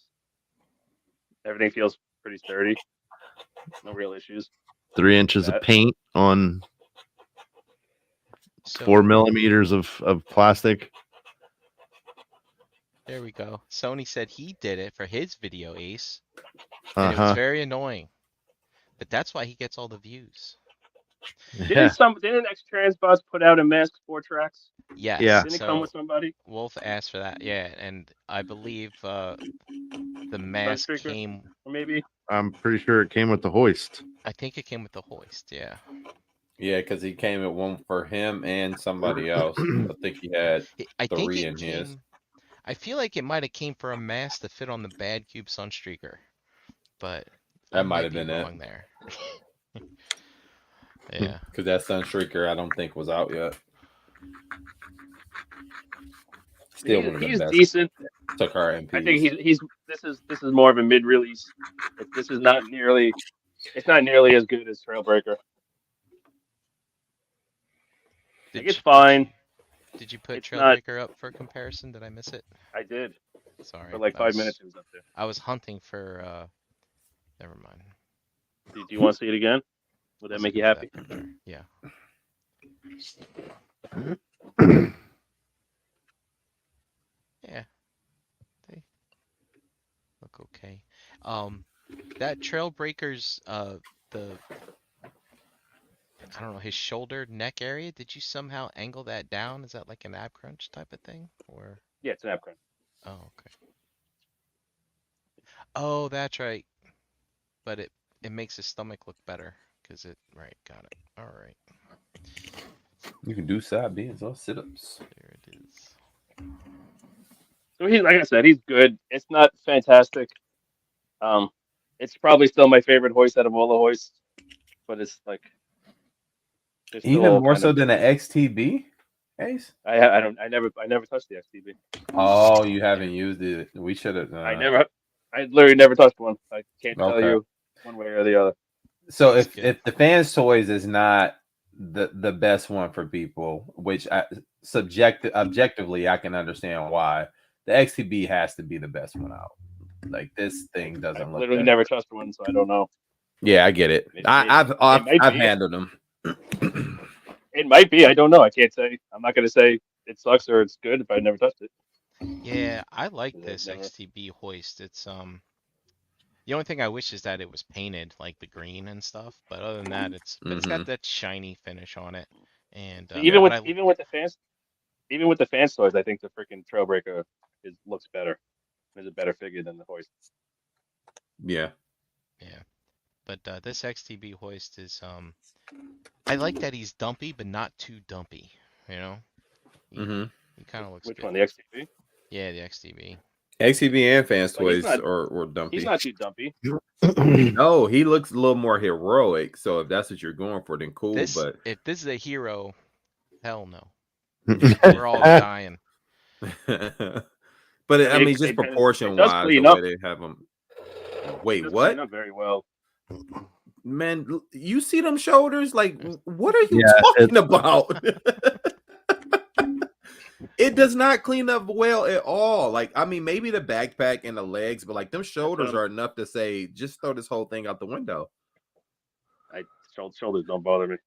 Everything feels pretty sturdy. No real issues. 3 inches of That. paint on So 4 millimeters of plastic. there we go. Sony said he did it for his video, Ace, and it was very annoying. But that's why he gets all the views. Yeah. Didn't X Transbots put out a mask 4 tracks? Yes. Yeah. Didn't it So come with somebody? Wolf asked for that. Yeah, and I believe the mask Sunstreaker? came. Or maybe? I'm pretty sure it came with the hoist. I think it came with the hoist. Yeah. Yeah, because he came at one for him and somebody else. I think he had I think 3 it in his. came. I feel like it might have came for a mask to fit on the Bad Cube Sunstreaker, but I That might have be been it. wrong there. Yeah. Because that Sunstreaker, I don't think was out yet. Still one of the He's best. decent. Takara MPs. I think he's this is more of a mid-release. This is not nearly. It's not nearly as good as Trailbreaker. Like, it's fine. Did you put It's not- Trailbreaker up for comparison? Did I miss it? I did Sorry. for like I 5 was- minutes. It was up there. I was hunting for. Never mind. Do you want to see it again? Would that Let's make go you for happy? that picture. Yeah. Yeah. They look okay. That Trailbreaker's the I don't know, his shoulder neck area, did you somehow angle that down? Is that like an ab crunch type of thing? Or Yeah, it's an app crunch. oh, okay. Oh, that's right. But it makes his stomach look better because it right, got it. All right. You can do side bends or sit-ups. There it is. So he's, like I said, he's good. It's not fantastic. It's probably still my favorite hoist out of all the hoists, but it's like they're still Even all more kind so of- than an XTB, Ace? I never touched the XTB. Oh, you haven't used it. We should have. I literally never touched one. I can't tell Okay. you one way or the other. So That's if good. if the fans toys is not the best one for people, which objectively I can understand why, the XTB has to be the best one out. Like this thing doesn't I've look. literally that- never touched one, so I don't know. Yeah, I get it. I've might be. handled them. It might be. I don't know. I can't say. I'm not going to say it sucks or it's good if I never touched it. Yeah, I like Yeah, this never. XTB hoist. It's the only thing I wish is that it was painted like the green and stuff, but other than that, it's got that shiny finish on it. And even with but I- even with the fans toys, I think the freaking Trailbreaker looks better. Is a better figure than the hoist. Yeah. yeah, but this XTB hoist is I like that he's dumpy, but not too dumpy. You know, he kind of looks Which good. one? The XTB? Yeah, the XTB. XTB and fans But he's toys not- or dumpy. He's not too dumpy. No, he looks a little more heroic. So if that's what you're going for, then cool. This, But if this is a hero, hell no. We're all dying. but I mean, It- just it- proportion it does wise, the clean way up. they have them. Wait, Does what? clean up very well. Man, you see them shoulders? Like, what are you Yeah, talking about? It does not clean up well at all. Like, I mean, maybe the backpack and the legs, but like them shoulders are enough to say, just throw this whole thing out the window. Shoulders don't bother me.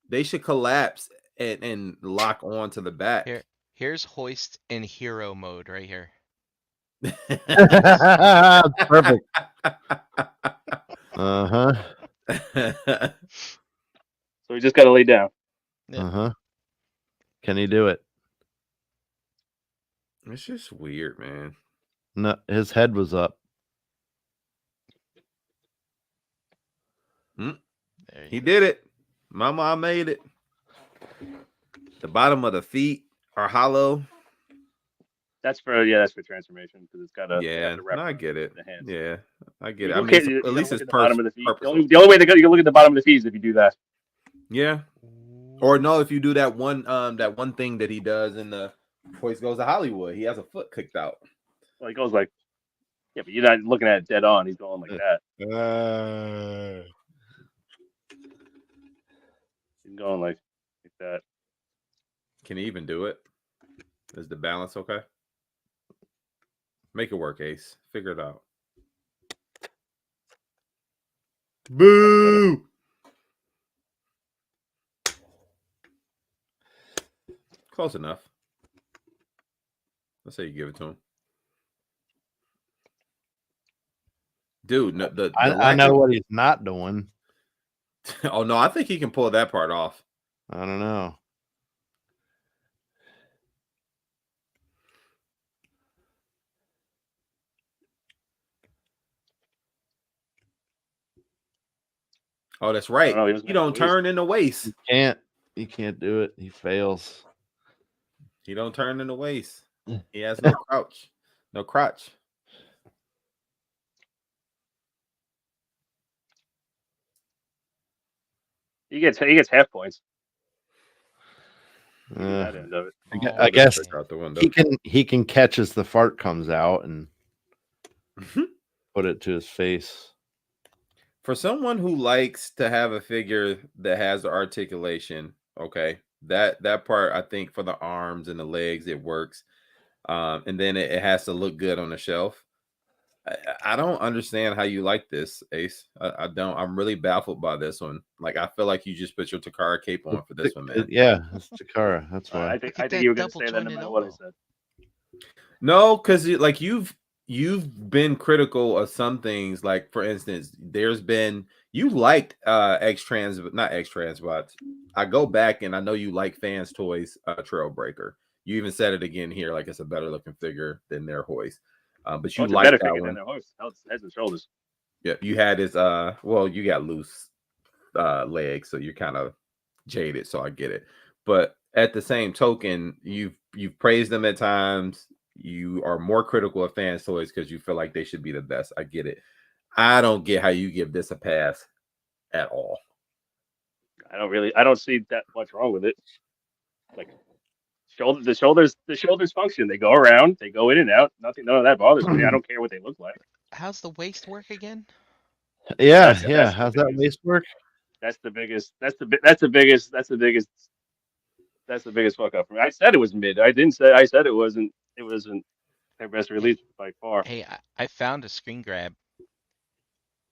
They should collapse and lock on to the back. Here's hoist in hero mode right here. Perfect. Uh-huh. So we just got to lay down. Yeah. Can he do it? It's just weird, man. No, his head was up. There He you go. did it. Mama, I made it. The bottom of the feet are hollow. That's for transformation because it's got a Yeah, to wrap no, I get it. the hands. Yeah, I get You it. I look mean, at, you at gotta least look it's at the bottom of the feet. purposeful. The only way you look at the bottom of the feet is if you do that. Yeah. Or no, if you do that one thing that he does in the Hoist Goes to Hollywood, he has a foot kicked out. Well, he goes like, yeah, but you're not looking at it dead on. He's going like that. He's going like that. Can he even do it? Is the balance okay? Make it work, Ace. Figure it out. Boo! Close enough. Let's say you give it to him. Dude, no, I know what he's not doing. Oh, no, I think he can pull that part off. I don't know. Oh, that's right. No, He don't turn in the waist. He can't do it. He fails. He don't turn in the waist. He has no crouch. No crotch. He gets half points. Uh, That end of it. I guess out the window. he can catch as the fart comes out and put it to his face. For someone who likes to have a figure that has the articulation, okay, that part I think for the arms and the legs it works, and then it has to look good on the shelf. I don't understand how you like this, Ace. I don't. I'm really baffled by this one. Like I feel like you just put your Takara cape on for this one, man. Yeah, it's Takara. That's why. I think you were going to say that no matter what I said. No, because like you've been critical of some things. Like for instance, there's been you liked not X Transbots. I go back and I know you like Fans Toys Trailbreaker. You even said it again here, like it's a better looking figure than their Hoist. But you like that one. Heads and shoulders. Yeah, you had his well, you got loose legs, so you're kind of jaded, so I get it. But at the same token, you've praised them at times. You are more critical of Fans Toys because you feel like they should be the best. I get it. I don't get how you give this a pass at all. I don't see that much wrong with it. Like the shoulders function. They go around, they go in and out. None of that bothers me. I don't care what they look like. How's the waist work again? Yeah, That's how's that waist work? That's the biggest fuck up for me. I said it was mid. I said it wasn't their best release by far. Hey, I found a screen grab.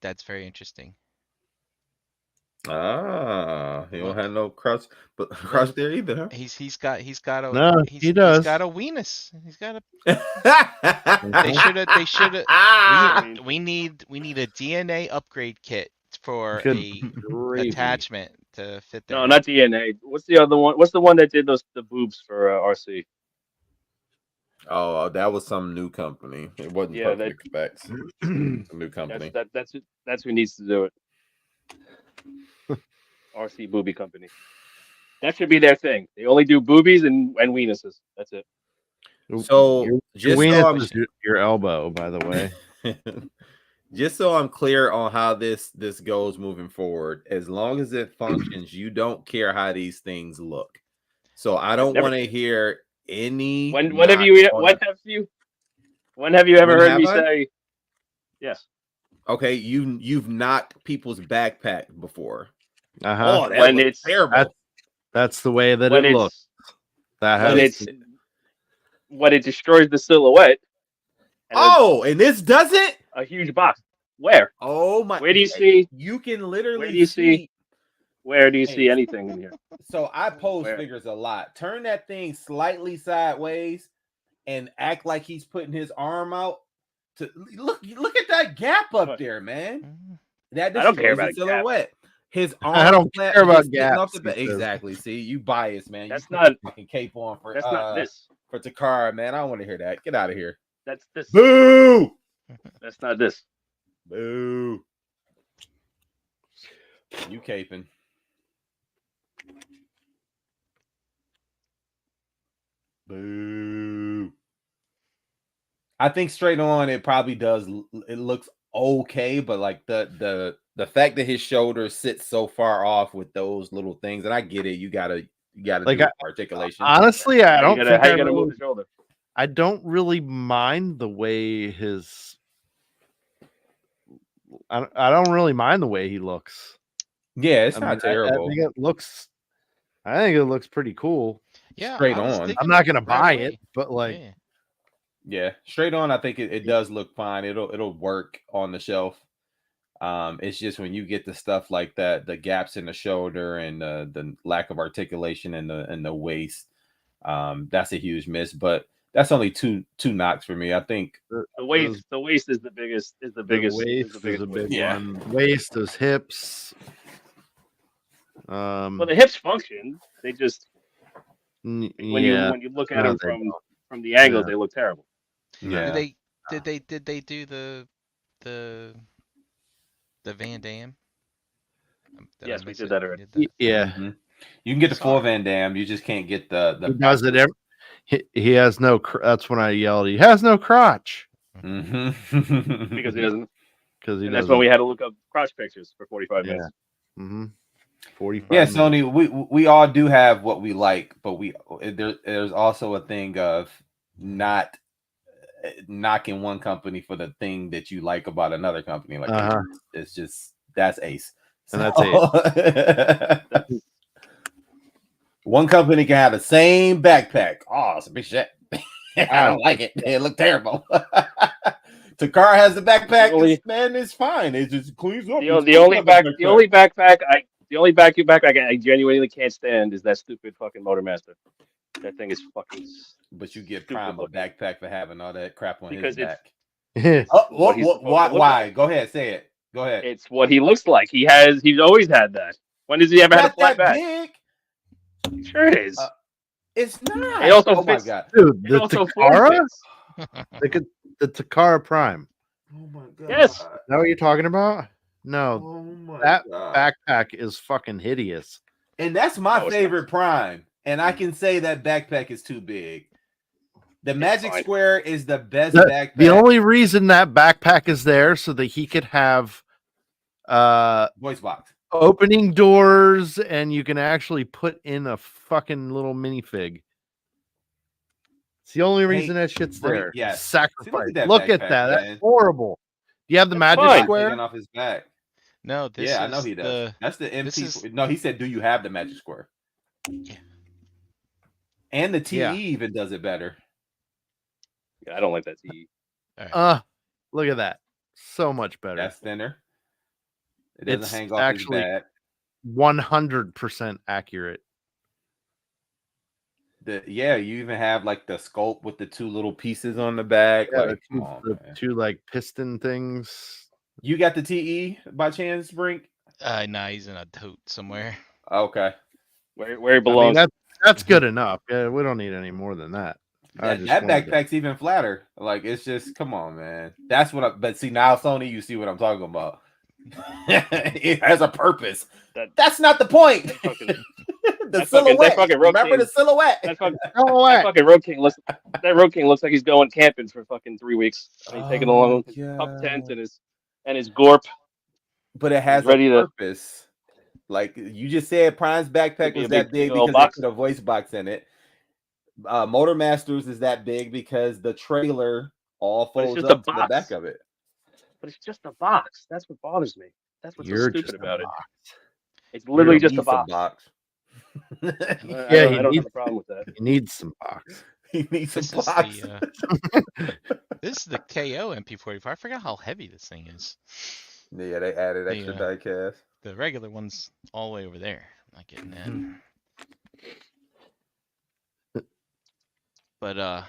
That's very interesting. Ah, he don't have no crotch there either, huh? He's got a No, he does. He's got a weenus. He's got a. They should have. We need a DNA upgrade kit for a attachment to fit there. No, not DNA. What's the other one? What's the one that did the boobs for RC? Oh, that was some new company. It wasn't Perfect Specs. Some new company. That's who needs to do it. RC Booby Company. That should be their thing. They only do boobies and weenuses. That's it. So your weenus is your elbow, by the way. Just so I'm clear on how this goes moving forward, as long as it functions, you don't care how these things look. So I don't want to hear any. When have you ever heard me say yes? Okay, you've knocked people's backpack before. Oh, when it's terrible. That's the way that it looks. When it destroys the silhouette. And this doesn't? A huge box. Where? Oh my! Where do you see? You can literally. Where do you see? Where do you see anything in here? So I pose figures a lot. Turn that thing slightly sideways and act like he's putting his arm out. To look at that gap up there, man. That I don't care about the silhouette. His I arm don't flap care about just sitting off gaps. the he says. exactly. See, you biased, man. That's you put not. the fucking cape on That's not this. for Takara, man. I don't want to hear that. Get out of here. That's this. Boo! That's not this. Boo! You caping. Boo! I think straight on it probably does. It looks okay, but like the fact that his shoulder sits so far off with those little things, and I get it. You gotta Like, do articulation. Honestly, I How don't you think gotta move the shoulder. I don't really mind the way his. I don't really mind the way he looks. Yeah, it's I not mean, terrible. I think it looks. I think it looks pretty cool. Yeah, Straight I was on. thinking I'm not gonna right buy away. it, but like, Yeah. Yeah, straight on. I think it does look fine. It'll work on the shelf. It's just when you get the stuff like that, the gaps in the shoulder and the lack of articulation in the waist, that's a huge miss. But that's only two knocks for me. I think The waist is the biggest. Is the the biggest. waist is the is a biggest big Yeah. one. Waist is hips. Well, the hips function. They just when Yeah. you look at No, them they from the angles, Yeah. they look terrible. yeah. Did they do the Van Dam? Did I Yes, we miss did it? that already. Did that? Yeah. Mhm. You can get the full Sorry. Van Dam. You just can't get the He does it every. He has no. That's when I yelled. He has no crotch Mm-hmm. Because he doesn't. because he And that's doesn't. when we had to look up crotch pictures for 45 Yeah. minutes. Mm-hmm. 45. Yeah, minutes. Sony, we all do have what we like, but there's also a thing of not knocking one company for the thing that you like about another company. Like it's just that's ace. And that's ace. That's One company can have the same backpack. Oh, it's a big shit. I don't like it. It looked terrible. Takara has the backpack. Man, it's fine. It just cleans up. the only backpack I genuinely can't stand is that stupid fucking Motormaster. That thing is fucking. But you give stupid Prime a looking. back for having all that crap on Because his back. Oh, what he's supposed to Why? look like. Go ahead, say it. Go ahead. It's what he looks like. He's always had that. When does he ever had a flat back? Big. It sure is. It's not. It also oh fits. my god. dude, It the also Takara, fits. the Takara Prime. Oh my god. Yes. Is that what you're talking about? No, Oh my that god. backpack is fucking hideous. And that's my No, it's favorite not. Prime. And I can say that backpack is too big. The Magic fine. Square is the best backpack. The only reason that backpack is there so that he could have voice box. opening doors and you can actually put in a fucking little minifig. It's the only reason that shit's there. Yes. Sacrifice. See, look at backpack, that. man. That's horrible. Do you have the That's Magic fine. Square? Taking off his back. No, this Yeah, I is know he does. That's the this MP. is- No, he said, "Do you have the Magic Square?" Yeah. And the TE Yeah. even does it better. Yeah, I don't like that TE. All right. Look at that. So much better. That's thinner. It doesn't It's hang off actually his back. 100% accurate. You even have like the sculpt with the two little pieces on the back. Yeah, like, come the on, two, man. two like piston things. You got the TE by chance, Brink? Nah, he's in a tote somewhere. Okay. Where he I mean, belongs. that's good enough. Yeah, we don't need any more than that. That backpack's even flatter. Like, it's just, come on, man. That's what but see, now, Sony, you see what I'm talking about. It has a purpose. That's not the point. The silhouette. Remember the silhouette. That fucking Road King looks like he's going camping for fucking 3 weeks. And he's taking along his pup tent and his gorp. But it has a purpose. Like you just said, Prime's backpack was that big because they put a voice box in it. Motormasters is that big because the trailer all folds up to the back of it. But it's just a box. That's what bothers me. That's what's so stupid about it. Box. It's literally just a box. Yeah, I don't have a problem with that. He needs some box. He needs some This is box. this is the KO MP45. I forgot how heavy this thing is. Yeah, they added extra die cast. The regular one's all the way over there. I'm not getting that. But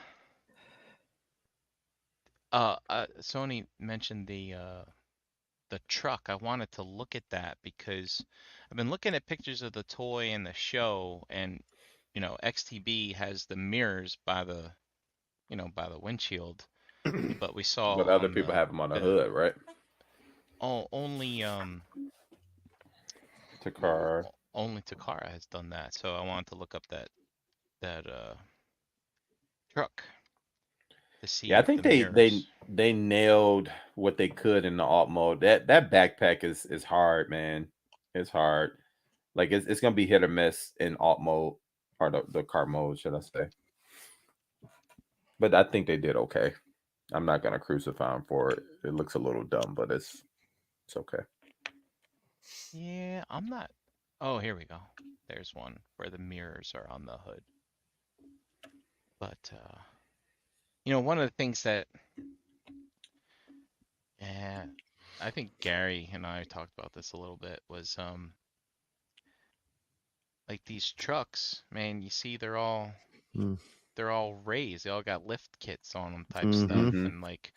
Sony mentioned the the truck. I wanted to look at that because I've been looking at pictures of the toy and the show, and XTB has the mirrors by the by the windshield, but we saw But other on people have them on the the hood, right? only Takara. only Takara has done that. So I wanted to look up that truck to see Yeah, I if think the mirrors. they nailed what they could in the alt mode. That backpack is hard, man. It's hard. Like it's gonna be hit or miss in alt mode or the car mode, should I say? But I think they did okay. I'm not gonna crucify them for it. It looks a little dumb, but it's okay. Yeah, I'm not. Oh, here we go. There's one where the mirrors are on the hood. But one of the things that I think Gary and I talked about this a little bit was like these trucks, man, you see they're all Mm. they're all raised. They all got lift kits on them type Mhm. stuff. Mhm. And like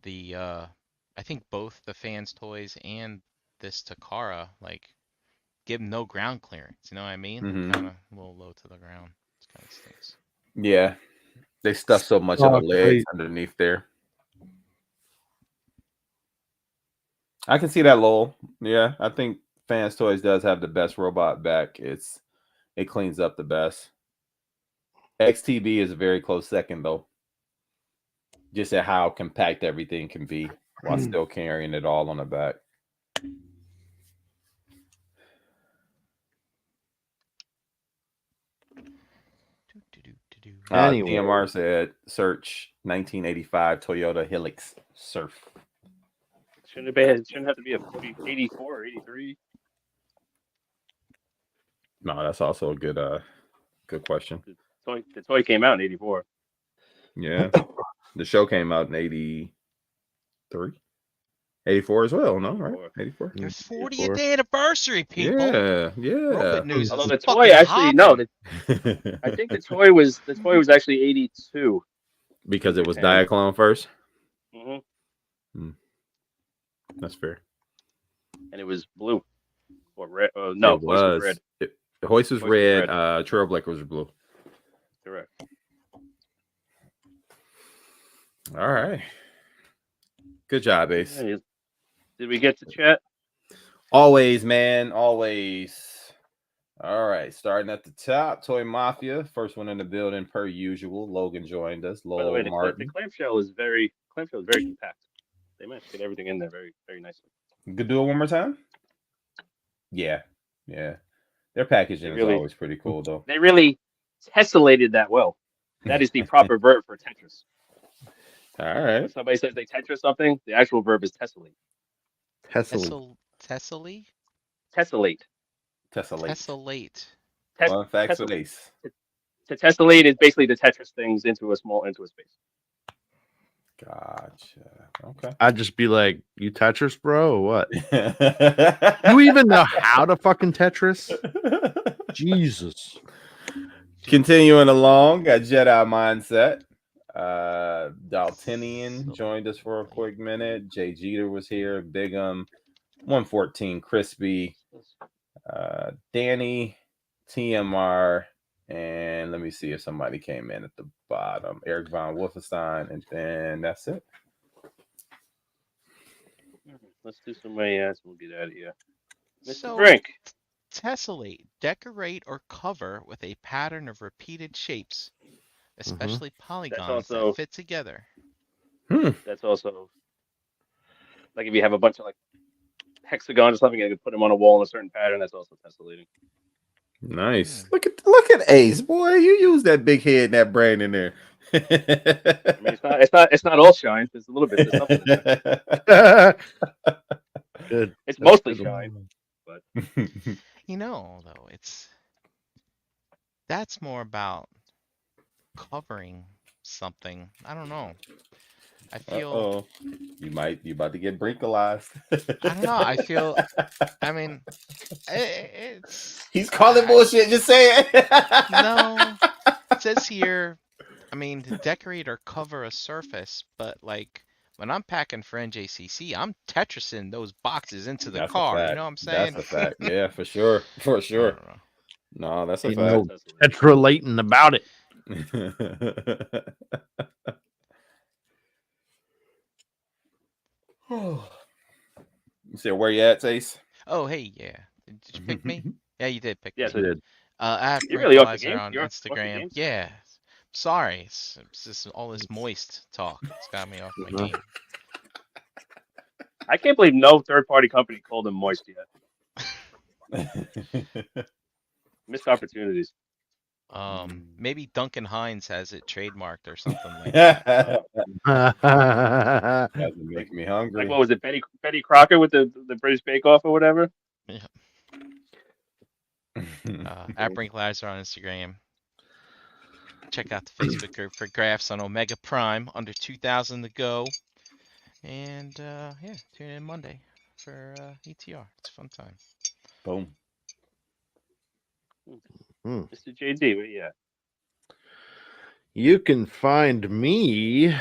the I think both the fans toys and this Takara like give them no ground clearance. You know what I mean? Mhm. They're kind of a little low to the ground. It kind of stinks. Yeah, they stuff so much of the Oh, legs great. underneath there. I can see that, Lowell. Yeah, I think Fans Toys does have the best robot back. It cleans up the best. XTB is a very close second, though. Just at how compact everything can be while still carrying it all on the back. Anyway. TMR said search 1985 Toyota Hilux Surf. Shouldn't have to be a 84 or 83. No, that's also a good question. The toy came out in 84. Yeah. The show came out in 83. 84 as well, no, right? 84. Their 84. 40th anniversary, people. Yeah, yeah. Robot news Although is the toy fucking actually no, hopping. I think the toy was actually 82. Because it was Japan. Diaclone first. Mm-hmm. That's fair. And it was blue or red. No, it Hoist was was red. The Hoist was Hoist was red. red. Trailblazer was blue. Correct. All right. Good job, Ace. Did we get to chat? Always, man. Always. All right. Starting at the top, Toy Mafia. First one in the building, per usual. Logan joined us. By the way, Lowell the clamshell is very compact. They managed to get everything in there very, very nicely. You could do it one more time? Yeah. Yeah. Their packaging is always pretty cool, though. They really tessellated that well. That is the proper verb for Tetris. All right. When somebody says they Tetris something, the actual verb is tessellate. Tessellate? Tessellate. Tessellate. Fun facts with Ace. To tessellate is basically to Tetris things into a space. Gotcha. Okay. I'd just be like, "You Tetris, bro, or what? You even know how to fucking Tetris? Jesus." Continuing along, got Jedi Mindset. Daltinian joined us for a quick minute. Jay Jeter was here. Bigum, 114 Crispy, Danny, TMR, and let me see if somebody came in at the bottom. Eric Von Wolfenstein, and then that's it. Let's do some ads. We'll get out of here. Mr. So, Brink. Tessellate, decorate or cover with a pattern of repeated shapes, especially polygons that fit together. That's also like if you have a bunch of like hexagons or something, you can put them on a wall in a certain pattern. That's also tessellating. Nice. Look at Ace, boy. You use that big head and that brain in there. I mean, it's not all shine. There's a little bit. There's something in there. Good. It's mostly shine, but though, that's more about covering something. I don't know. I feel you about to get brinkalized. I don't know. I feel. I mean, it's. He's calling bullshit. Just say it. No, it says here. I mean, to decorate or cover a surface, but like when I'm packing for NJCC, I'm Tetrising those boxes into the That's a car. You fact. know what I'm saying? That's a fact. Yeah, for sure. For I sure. don't know. No, that's a Ain't fact. no tetralating about it. You said where you at, Ace? Oh, hey, yeah. Did you pick me? Yeah, you did pick Yes, me. I did. At You're really off the Breakalizer game. on You're off the Instagram. games. Yeah. Sorry, it's just all this moist talk. It's got me off my game. I can't believe no third-party company called him moist yet. Missed opportunities. Maybe Duncan Hines has it trademarked or something like that. That makes me hungry. Like what was it, Betty Crocker with the British Bake Off or whatever? Yeah. At Breakalizer on Instagram. Check out the Facebook group for graphs on Omega Prime. Under 2,000 to go. And yeah, tune in Monday for ETR. It's a fun time. Boom. Mr. JD, where you at? You can find me here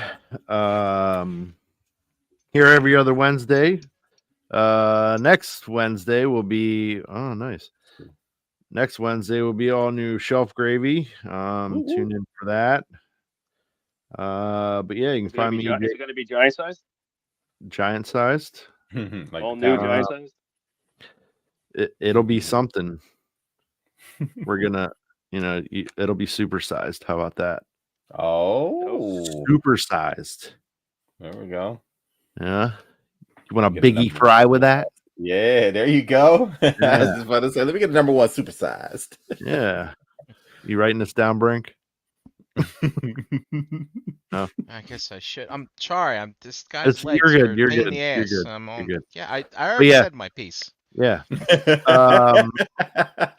every other Wednesday. Next Wednesday will be nice. Next Wednesday will be all new Shelf Gravy. Tune in for that. But yeah, you can find me. Is it going to be giant sized? Giant sized. Like all new giant sized? It'll be something. We're gonna, it'll be super sized. How about that? Oh, super sized. There we go. Yeah. You want a biggie fry with that? Yeah, there you go. Yeah. I was just about to say, let me get the number one supersized. Yeah. You writing this down, Brink? No. I guess I should. I'm sorry. This guy's legs you're good. are You're pain in good. the You're ass. good. You're good. Yeah, I already said my piece. Yeah.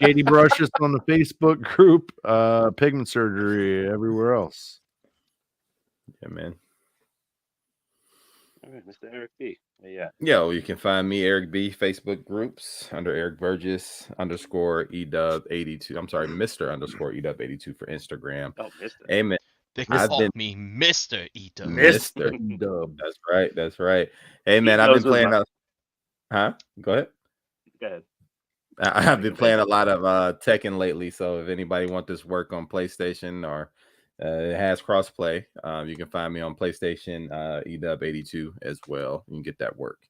JD Brushes on the Facebook group, pigment surgery everywhere else. Yeah, man. All right, Mr. Eric B. Yeah. Yo, you can find me, Eric B, Facebook groups under Eric Burgess _EW82. I'm sorry, Mr. _EW82 for Instagram. Oh, Mr. Amen. They call me Mr. EW. Mr. EW. That's right. That's right. Hey, man, I've been playing. Huh? Go ahead. Go ahead. I've been playing a lot of Tekken lately. So if anybody want this work on PlayStation or it has crossplay, you can find me on PlayStation EW82 as well. You can get that work.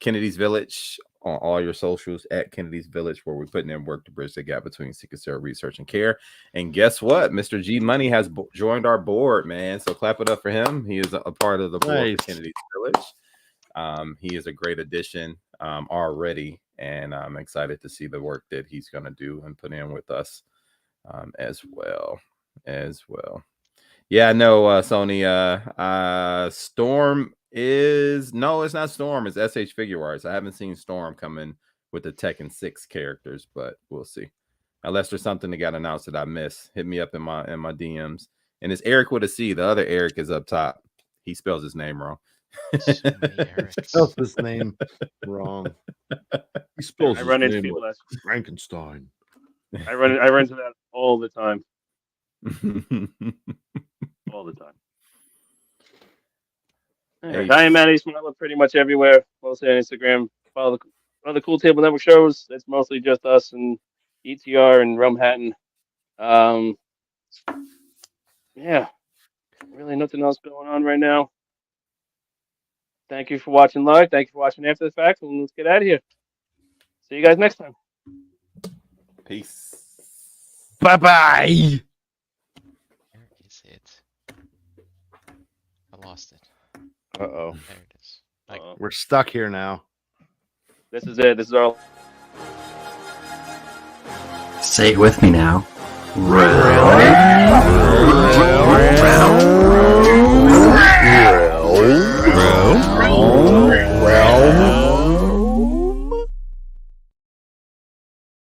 Kennedy's Village on all your socials at Kennedy's Village, where we're putting in work to bridge the gap between sickle cell research and care. And guess what? Mr. G Money has joined our board, man. So clap it up for him. He is a part of the board for Kennedy's Village. He is a great addition already, and I'm excited to see the work that he's going to do and put in with us as well. Yeah, no, Sony. Storm is it's not Storm. It's SH Figure Arts. I haven't seen Storm coming with the Tekken 6 characters, but we'll see. Unless there's something that got announced that I missed, hit me up in my DMs. And it's Eric with a C. The other Eric is up top. He spells his name wrong. So many spells his name wrong. He spells his run into name people like Frankenstein. I run into that all the time. All the time. Hey. I am Matty Smile pretty much everywhere. Mostly on Instagram. Follow the Cool Table Network shows. It's mostly just us and ETR and Rum Hatton. Yeah. Really nothing else going on right now. Thank you for watching live. Thank you for watching after the fact. And let's get out of here. See you guys next time. Peace. Bye-bye. Where is it? I lost it. Uh-oh. There it is. We're stuck here now. This is it. This is our... Say it with me now. Realm.